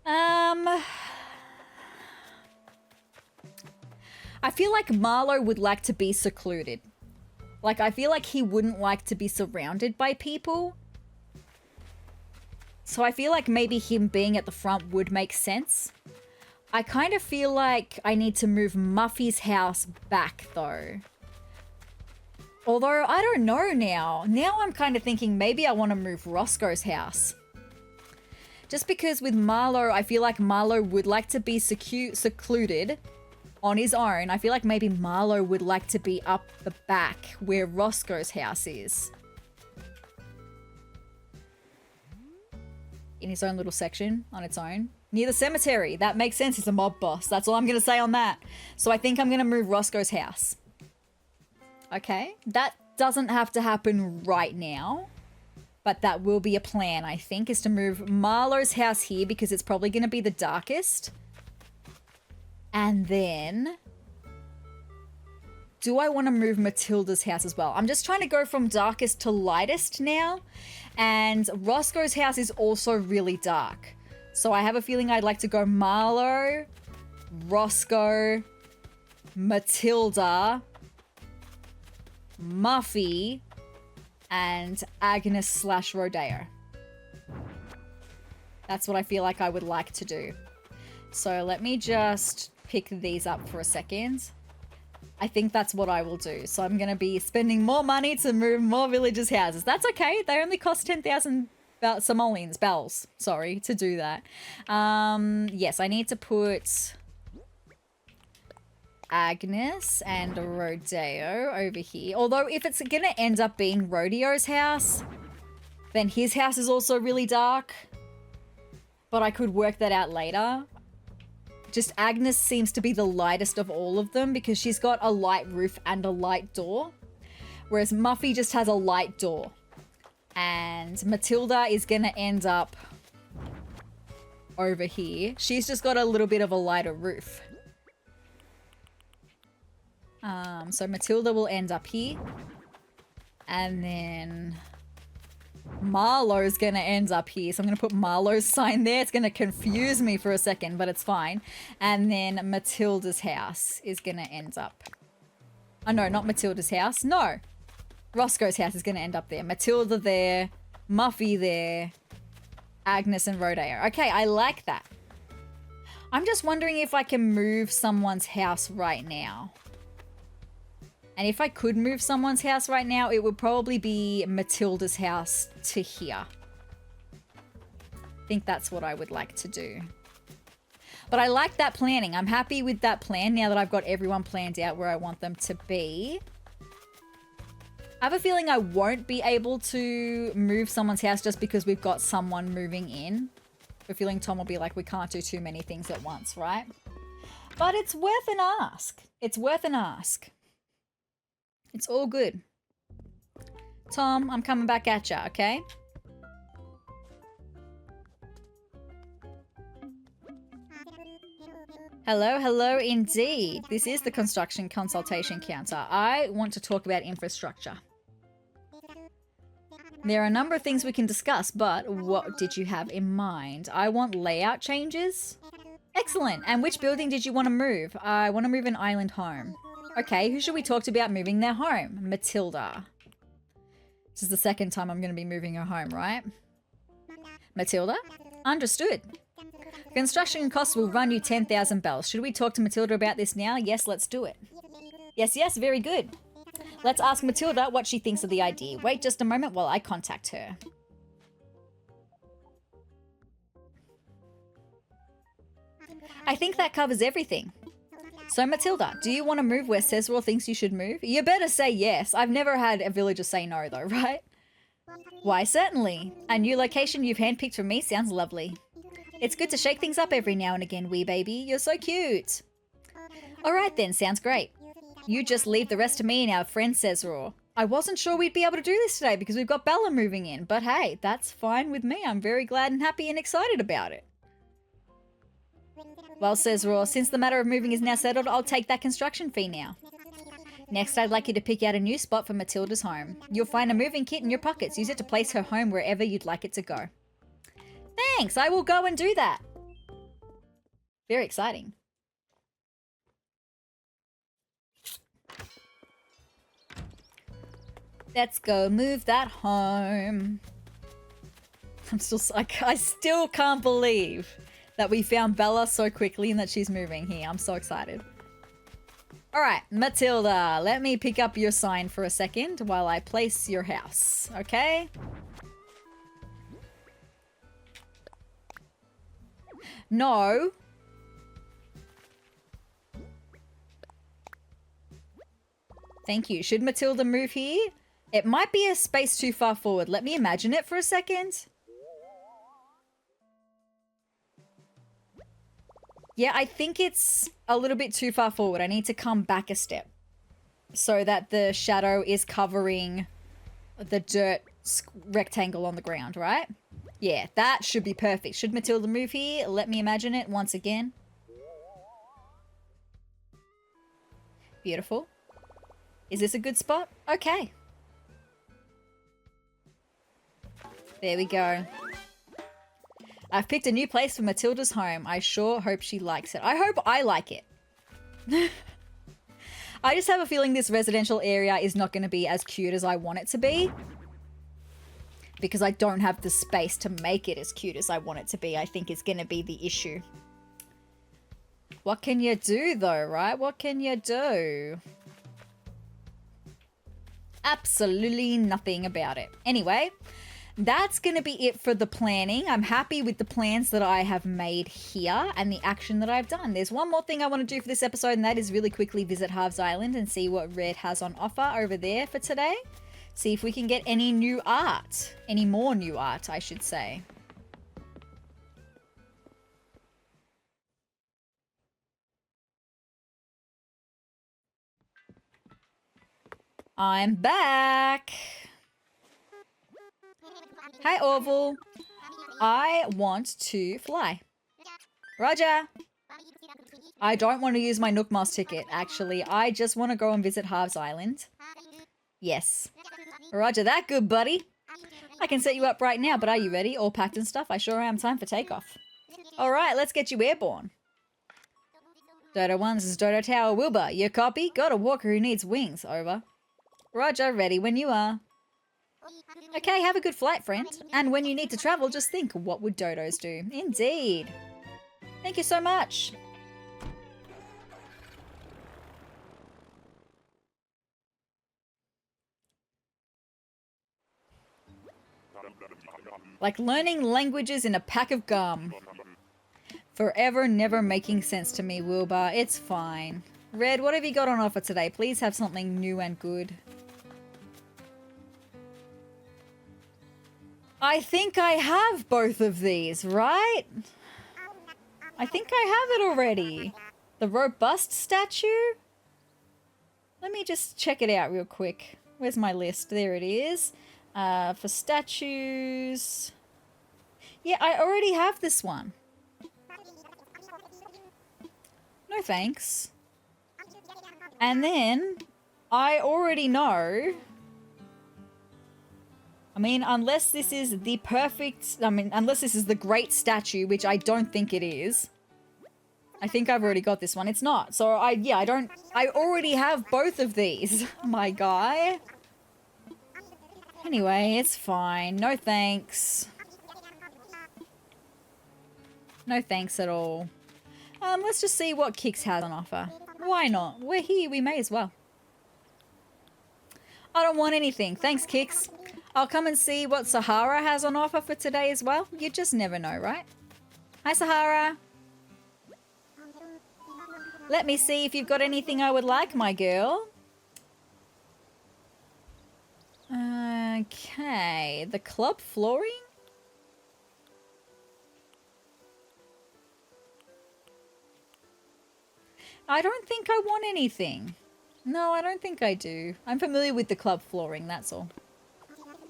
I feel like Marlowe would like to be secluded. Like, I feel like he wouldn't like to be surrounded by people. So I feel like maybe him being at the front would make sense. I kind of feel like I need to move Muffy's house back, though. Although, I don't know now. Now I'm kind of thinking maybe I want to move Roscoe's house. Just because with Marlowe, I feel like Marlowe would like to be secluded on his own. I feel like maybe Marlowe would like to be up the back where Roscoe's house is. In his own little section on its own. Near the cemetery. That makes sense. He's a mob boss. That's all I'm going to say on that. So I think I'm going to move Roscoe's house. Okay. That doesn't have to happen right now. But that will be a plan, I think, is to move Marlowe's house here because it's probably going to be the darkest. And then... do I want to move Mathilda's house as well? I'm just trying to go from darkest to lightest now. And Roscoe's house is also really dark. So I have a feeling I'd like to go Marlowe, Roscoe, Mathilda, Muffy, and Agnes slash Rodeo. That's what I feel like I would like to do. So let me just pick these up for a second. I think that's what I will do. So I'm going to be spending more money to move more villagers' houses. That's okay. They only cost 10,000 simoleons, bells, sorry, to do that. Yes, I need to put Agnes and Rodeo over here. Although if it's going to end up being Rodeo's house, then his house is also really dark. But I could work that out later. Just Agnes seems to be the lightest of all of them because she's got a light roof and a light door. Whereas Muffy just has a light door. And Mathilda is going to end up over here. She's just got a little bit of a lighter roof. So Mathilda will end up here. And then Marlowe's going to end up here. So I'm going to put Marlowe's sign there. It's going to confuse me for a second, but it's fine. And then Mathilda's house is going to end up. Oh, no, not Mathilda's house. No. Roscoe's house is going to end up there. Mathilda there. Muffy there. Agnes and Rodeo. Okay, I like that. I'm just wondering if I can move someone's house right now. And if I could move someone's house right now, it would probably be Mathilda's house to here. I think that's what I would like to do. But I like that planning. I'm happy with that plan now that I've got everyone planned out where I want them to be. I have a feeling I won't be able to move someone's house just because we've got someone moving in. I have a feeling Tom will be like, we can't do too many things at once, right? But it's worth an ask. It's worth an ask. It's all good. Tom, I'm coming back at ya, okay? Hello, hello indeed. This is the construction consultation counter. I want to talk about infrastructure. There are a number of things we can discuss, but what did you have in mind? I want layout changes. Excellent. And which building did you want to move? I want to move an island home. Okay, who should we talk to about moving their home? Mathilda. This is the second time I'm going to be moving her home, right? Mathilda? Understood. Construction costs will run you 10,000 bells. Should we talk to Mathilda about this now? Yes, let's do it. Yes, yes, very good. Let's ask Mathilda what she thinks of the idea. Wait just a moment while I contact her. I think that covers everything. So Mathilda, do you want to move where Sezrawrr thinks you should move? You better say yes. I've never had a villager say no though, right? Why, certainly. A new location you've handpicked for me sounds lovely. It's good to shake things up every now and again, wee baby. You're so cute. Alright then, sounds great. You just leave the rest to me and our friend Sezrawrr. I wasn't sure we'd be able to do this today because we've got Bella moving in, but hey, that's fine with me. I'm very glad and happy and excited about it. Well, Sezrawrr, since the matter of moving is now settled, I'll take that construction fee now. Next, I'd like you to pick out a new spot for Mathilda's home. You'll find a moving kit in your pockets. Use it to place her home wherever you'd like it to go. Thanks, I will go and do that. Very exciting. Let's go move that home. I'm still like, I still can't believe that we found Bella so quickly and that she's moving here. I'm so excited. All right, Mathilda, let me pick up your sign for a second while I place your house, okay? No. Thank you. Should Mathilda move here? It might be a space too far forward. Let me imagine it for a second. Yeah, I think it's a little bit too far forward. I need to come back a step so that the shadow is covering the dirt rectangle on the ground, right? Yeah, that should be perfect. Should Mathilda move here? Let me imagine it once again. Beautiful. Is this a good spot? Okay. There we go. I've picked a new place for Mathilda's home. I sure hope she likes it. I hope I like it. I just have a feeling this residential area is not going to be as cute as I want it to be. Because I don't have the space to make it as cute as I want it to be, I think is going to be the issue. What can you do though, right? What can you do? Absolutely nothing about it. Anyway, that's going to be it for the planning. I'm happy with the plans that I have made here and the action that I've done. There's one more thing I want to do for this episode, and that is really quickly visit Harv's Island and see what Red has on offer over there for today. See if we can get any new art. Any more new art, I should say. I'm back. Hi, Orville. I want to fly. Roger. I don't want to use my Nook Moss ticket, actually. I just want to go and visit Harv's Island. Yes. Roger that, good buddy. I can set you up right now, but are you ready? All packed and stuff? I sure am. Time for takeoff. Alright, let's get you airborne. Dodo 1, this is Dodo Tower. Wilbur, you copy? Got a walker who needs wings. Over. Roger, ready when you are. Okay, have a good flight, friend. And when you need to travel, just think, what would dodos do? Indeed. Thank you so much. Like learning languages in a pack of gum. Forever never making sense to me, Wilbur. It's fine. Red, what have you got on offer today? Please have something new and good. I think I have both of these, right? I think I have it already. The robust statue? Let me just check it out real quick. Where's my list? There it is. For statues... Yeah, I already have this one. No thanks. And then, I already know... I mean, unless this is the perfect... unless this is the great statue, which I don't think it is. I think I've already got this one. It's not. So, I already have both of these, my guy. Anyway, it's fine. No thanks. No thanks at all. Let's just see what Kix has on offer. Why not? We're here. We may as well. I don't want anything. Thanks, Kix. I'll come and see what Sahara has on offer for today as well. You just never know, right? Hi, Sahara. Let me see if you've got anything I would like, my girl. Okay. The club flooring? I don't think I want anything. No, I don't think I do. I'm familiar with the club flooring, that's all.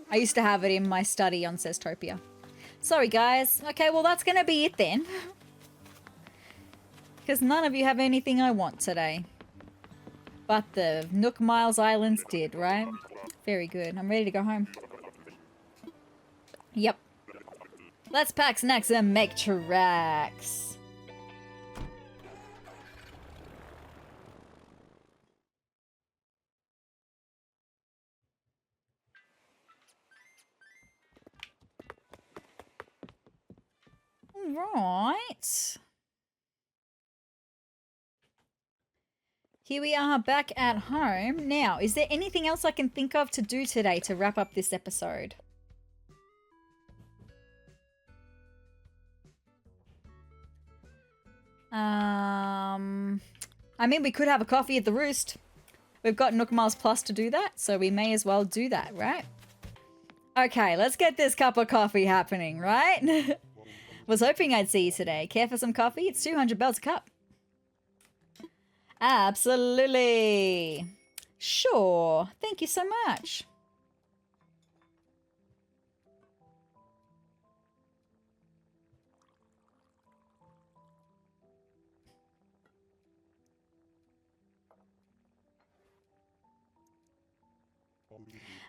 I used to have it in my study on Sezurbia. Sorry, guys. Okay, well, that's going to be it then. Because none of you have anything I want today. But the Nook Miles Islands did, right? Very good. I'm ready to go home. Yep. Let's pack snacks and make tracks. Right. Here we are back at home. Now, is there anything else I can think of to do today to wrap up this episode? I mean, we could have a coffee at the Roost. We've got Nook Miles Plus to do that, so we may as well do that, right? Okay, let's get this cup of coffee happening, right? Was hoping I'd see you today. Care for some coffee? It's 200 bells a cup. Absolutely. Sure. Thank you so much.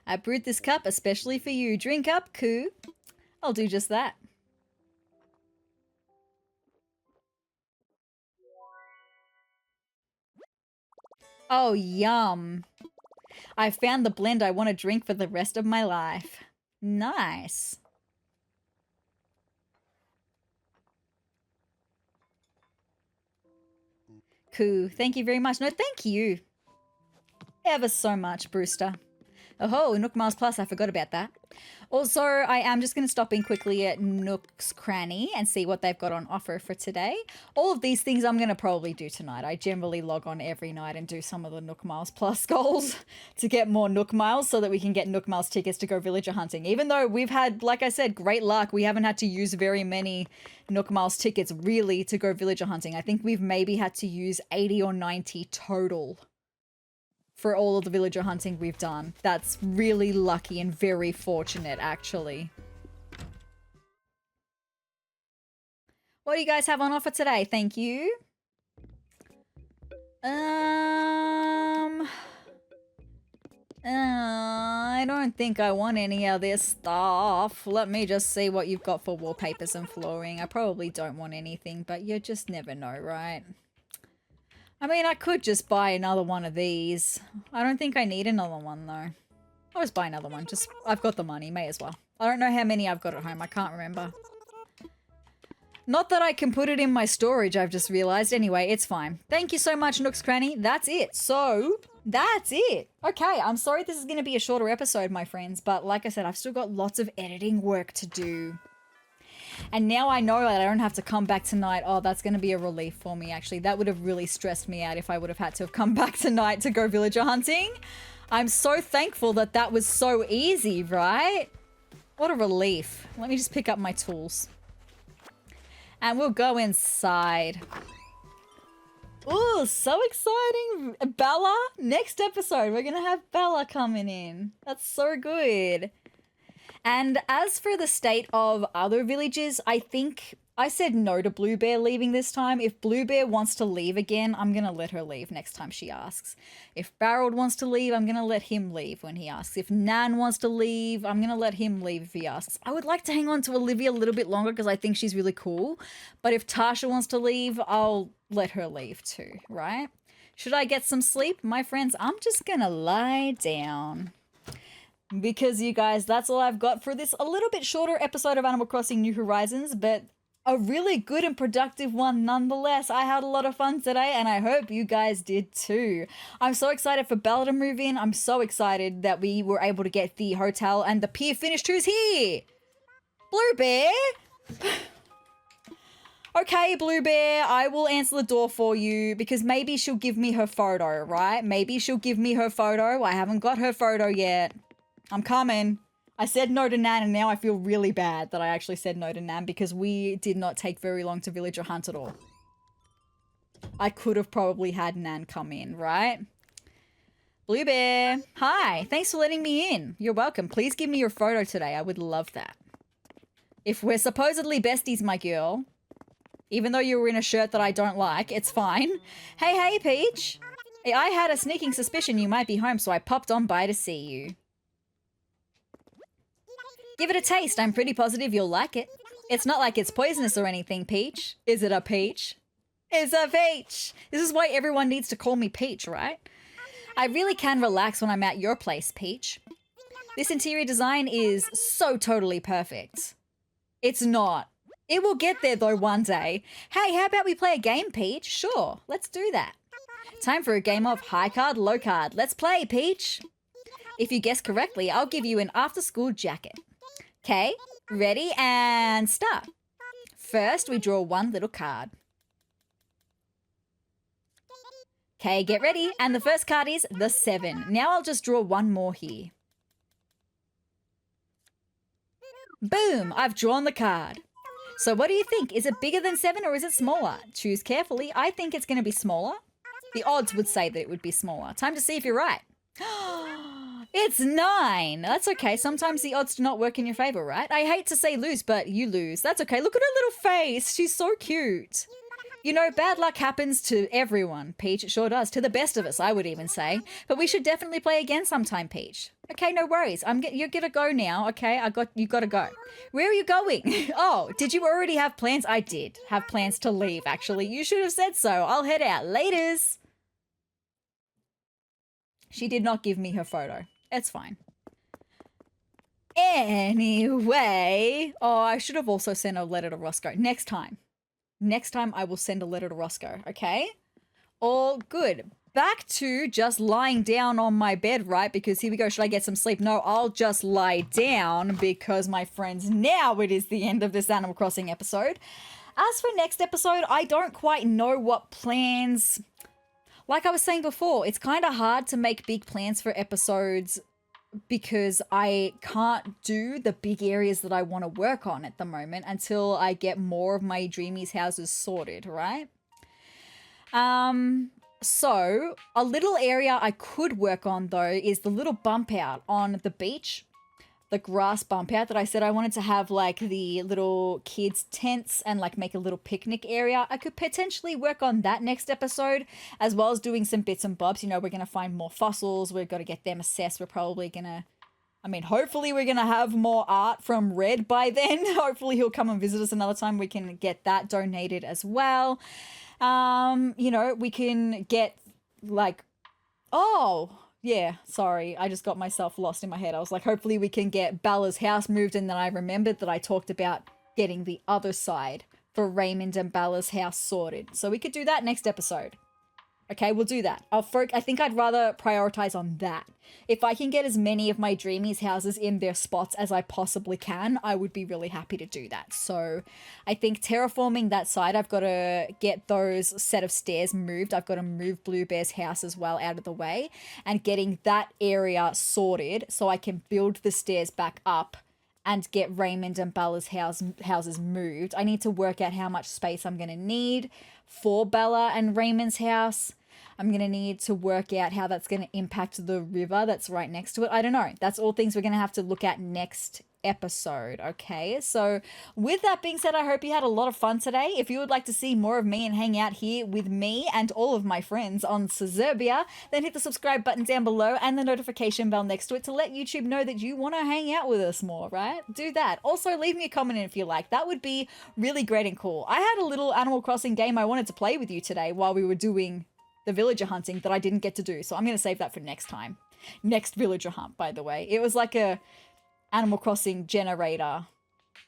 I brewed this cup especially for you. Drink up, Koo. I'll do just that. Oh, yum. I found the blend I want to drink for the rest of my life. Nice. Cool. Thank you very much. No, thank you. Ever so much, Brewster. Oh, Nook Miles Plus. I forgot about that. Also, I am just going to stop in quickly at Nook's Cranny and see what they've got on offer for today. All of these things I'm going to probably do tonight. I generally log on every night and do some of the Nook Miles Plus goals to get more Nook Miles so that we can get Nook Miles tickets to go villager hunting. Even though we've had, like I said, great luck. We haven't had to use very many Nook Miles tickets really to go villager hunting. I think we've maybe had to use 80 or 90 total for all of the villager hunting we've done. That's really lucky and very fortunate, actually. What do you guys have on offer today? Thank you. I don't think I want any of this stuff. Let me just see what you've got for wallpapers and flooring. I probably don't want anything, but you just never know, right? I mean, I could just buy another one of these. I don't think I need another one, though. I'll just buy another one. Just, I've got the money. May as well. I don't know how many I've got at home. I can't remember. Not that I can put it in my storage, I've just realized. Anyway, it's fine. Thank you so much, Nook's Cranny. That's it. So, that's it. Okay, I'm sorry this is going to be a shorter episode, my friends. But like I said, I've still got lots of editing work to do. And now I know that I don't have to come back tonight. Oh, that's going to be a relief for me, actually. That would have really stressed me out if I would have had to have come back tonight to go villager hunting. I'm so thankful that that was so easy, right? What a relief. Let me just pick up my tools. And we'll go inside. Ooh, so exciting. Bella, next episode, we're going to have Bella coming in. That's so good. And as for the state of other villages, I think I said no to Bluebear leaving this time. If Bluebear wants to leave again, I'm going to let her leave next time she asks. If Barrel wants to leave, I'm going to let him leave when he asks. If Nan wants to leave, I'm going to let him leave if he asks. I would like to hang on to Olivia a little bit longer because I think she's really cool. But if Tasha wants to leave, I'll let her leave too, right? Should I get some sleep? My friends, I'm just going to lie down. Because you guys, that's all I've got for this a little bit shorter episode of Animal Crossing New Horizons, but a really good and productive one nonetheless. I had a lot of fun today and I hope you guys did too. I'm so excited for Bella to move in. I'm so excited that we were able to get the hotel and the Pier finished. Who's here? Bluebear? Okay, Bluebear, I will answer the door for you because maybe she'll give me her photo, right? Maybe she'll give me her photo. I haven't got her photo yet. I'm coming. I said no to Nan and now I feel really bad that I actually said no to Nan because we did not take very long to villager hunt at all. I could have probably had Nan come in, right? Bluebear, hi. Thanks for letting me in. You're welcome. Please give me your photo today. I would love that. If we're supposedly besties, my girl, even though you were in a shirt that I don't like, it's fine. Hey, Peach. I had a sneaking suspicion you might be home, so I popped on by to see you. Give it a taste. I'm pretty positive you'll like it. It's not like it's poisonous or anything, Peach. Is it a peach? It's a peach. This is why everyone needs to call me Peach, right? I really can relax when I'm at your place, Peach. This interior design is so totally perfect. It's not. It will get there though one day. Hey, how about we play a game, Peach? Sure, let's do that. Time for a game of high card, low card. Let's play, Peach. If you guess correctly, I'll give you an after-school jacket. Okay, ready and start. First, we draw one little card. Okay, get ready. And the first card is the 7. Now I'll just draw one more here. Boom, I've drawn the card. So what do you think? Is it bigger than 7 or is it smaller? Choose carefully. I think it's going to be smaller. The odds would say that it would be smaller. Time to see if you're right. It's 9. That's okay. Sometimes the odds do not work in your favor, right? I hate to say lose, but you lose. That's okay. Look at her little face. She's so cute. You know, bad luck happens to everyone, Peach. It sure does. To the best of us, I would even say. But we should definitely play again sometime, Peach. Okay, no worries. You're gonna go now, okay? You gotta go. Where are you going? Oh, did you already have plans? I did have plans to leave, actually. You should have said so. I'll head out. Laters. She did not give me her photo. It's fine. Anyway, oh, I should have also sent a letter to Roscoe. Next time I will send a letter to Roscoe, okay? All good. Back to just lying down on my bed, right? Because here we go. Should I get some sleep? No, I'll just lie down because, my friends, now it is the end of this Animal Crossing episode. As for next episode, I don't quite know what plans... Like I was saying before, it's kind of hard to make big plans for episodes because I can't do the big areas that I want to work on at the moment until I get more of my Dreamies houses sorted, right? So a little area I could work on though is the little bump out on the beach, the grass bump out that I said I wanted to have like the little kids tents and like make a little picnic area. I could potentially work on that next episode as well as doing some bits and bobs. You know, we're going to find more fossils. We've got to get them assessed. We're probably going to, hopefully we're going to have more art from Red by then. Hopefully he'll come and visit us another time. We can get that donated as well. You know, we can get like, oh yeah, sorry. I just got myself lost in my head. I was like, hopefully we can get Bella's house moved. And then I remembered that I talked about getting the other side for Raymond and Bella's house sorted. So we could do that next episode. Okay, we'll do that. I think I'd rather prioritize on that. If I can get as many of my Dreamies houses in their spots as I possibly can, I would be really happy to do that. So I think terraforming that side, I've got to get those set of stairs moved. I've got to move Bluebear's house as well out of the way and getting that area sorted so I can build the stairs back up and get Raymond and Bella's houses moved. I need to work out how much space I'm going to need for Bella and Raymond's house. I'm going to need to work out how that's going to impact the river that's right next to it. I don't know. That's all things we're going to have to look at next episode, okay? So with that being said, I hope you had a lot of fun today. If you would like to see more of me and hang out here with me and all of my friends on Sezurbia, then hit the subscribe button down below and the notification bell next to it to let YouTube know that you want to hang out with us more, right? Do that. Also, leave me a comment if you like. That would be really great and cool. I had a little Animal Crossing game I wanted to play with you today while we were doing the villager hunting that I didn't get to do. So I'm going to save that for next time. Next villager hunt, by the way. It was like a Animal Crossing generator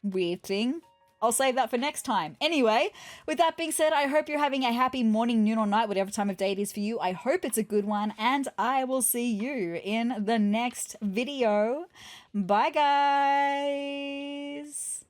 weird thing. I'll save that for next time. Anyway, with that being said, I hope you're having a happy morning, noon, or night, whatever time of day it is for you. I hope it's a good one, and I will see you in the next video. Bye, guys.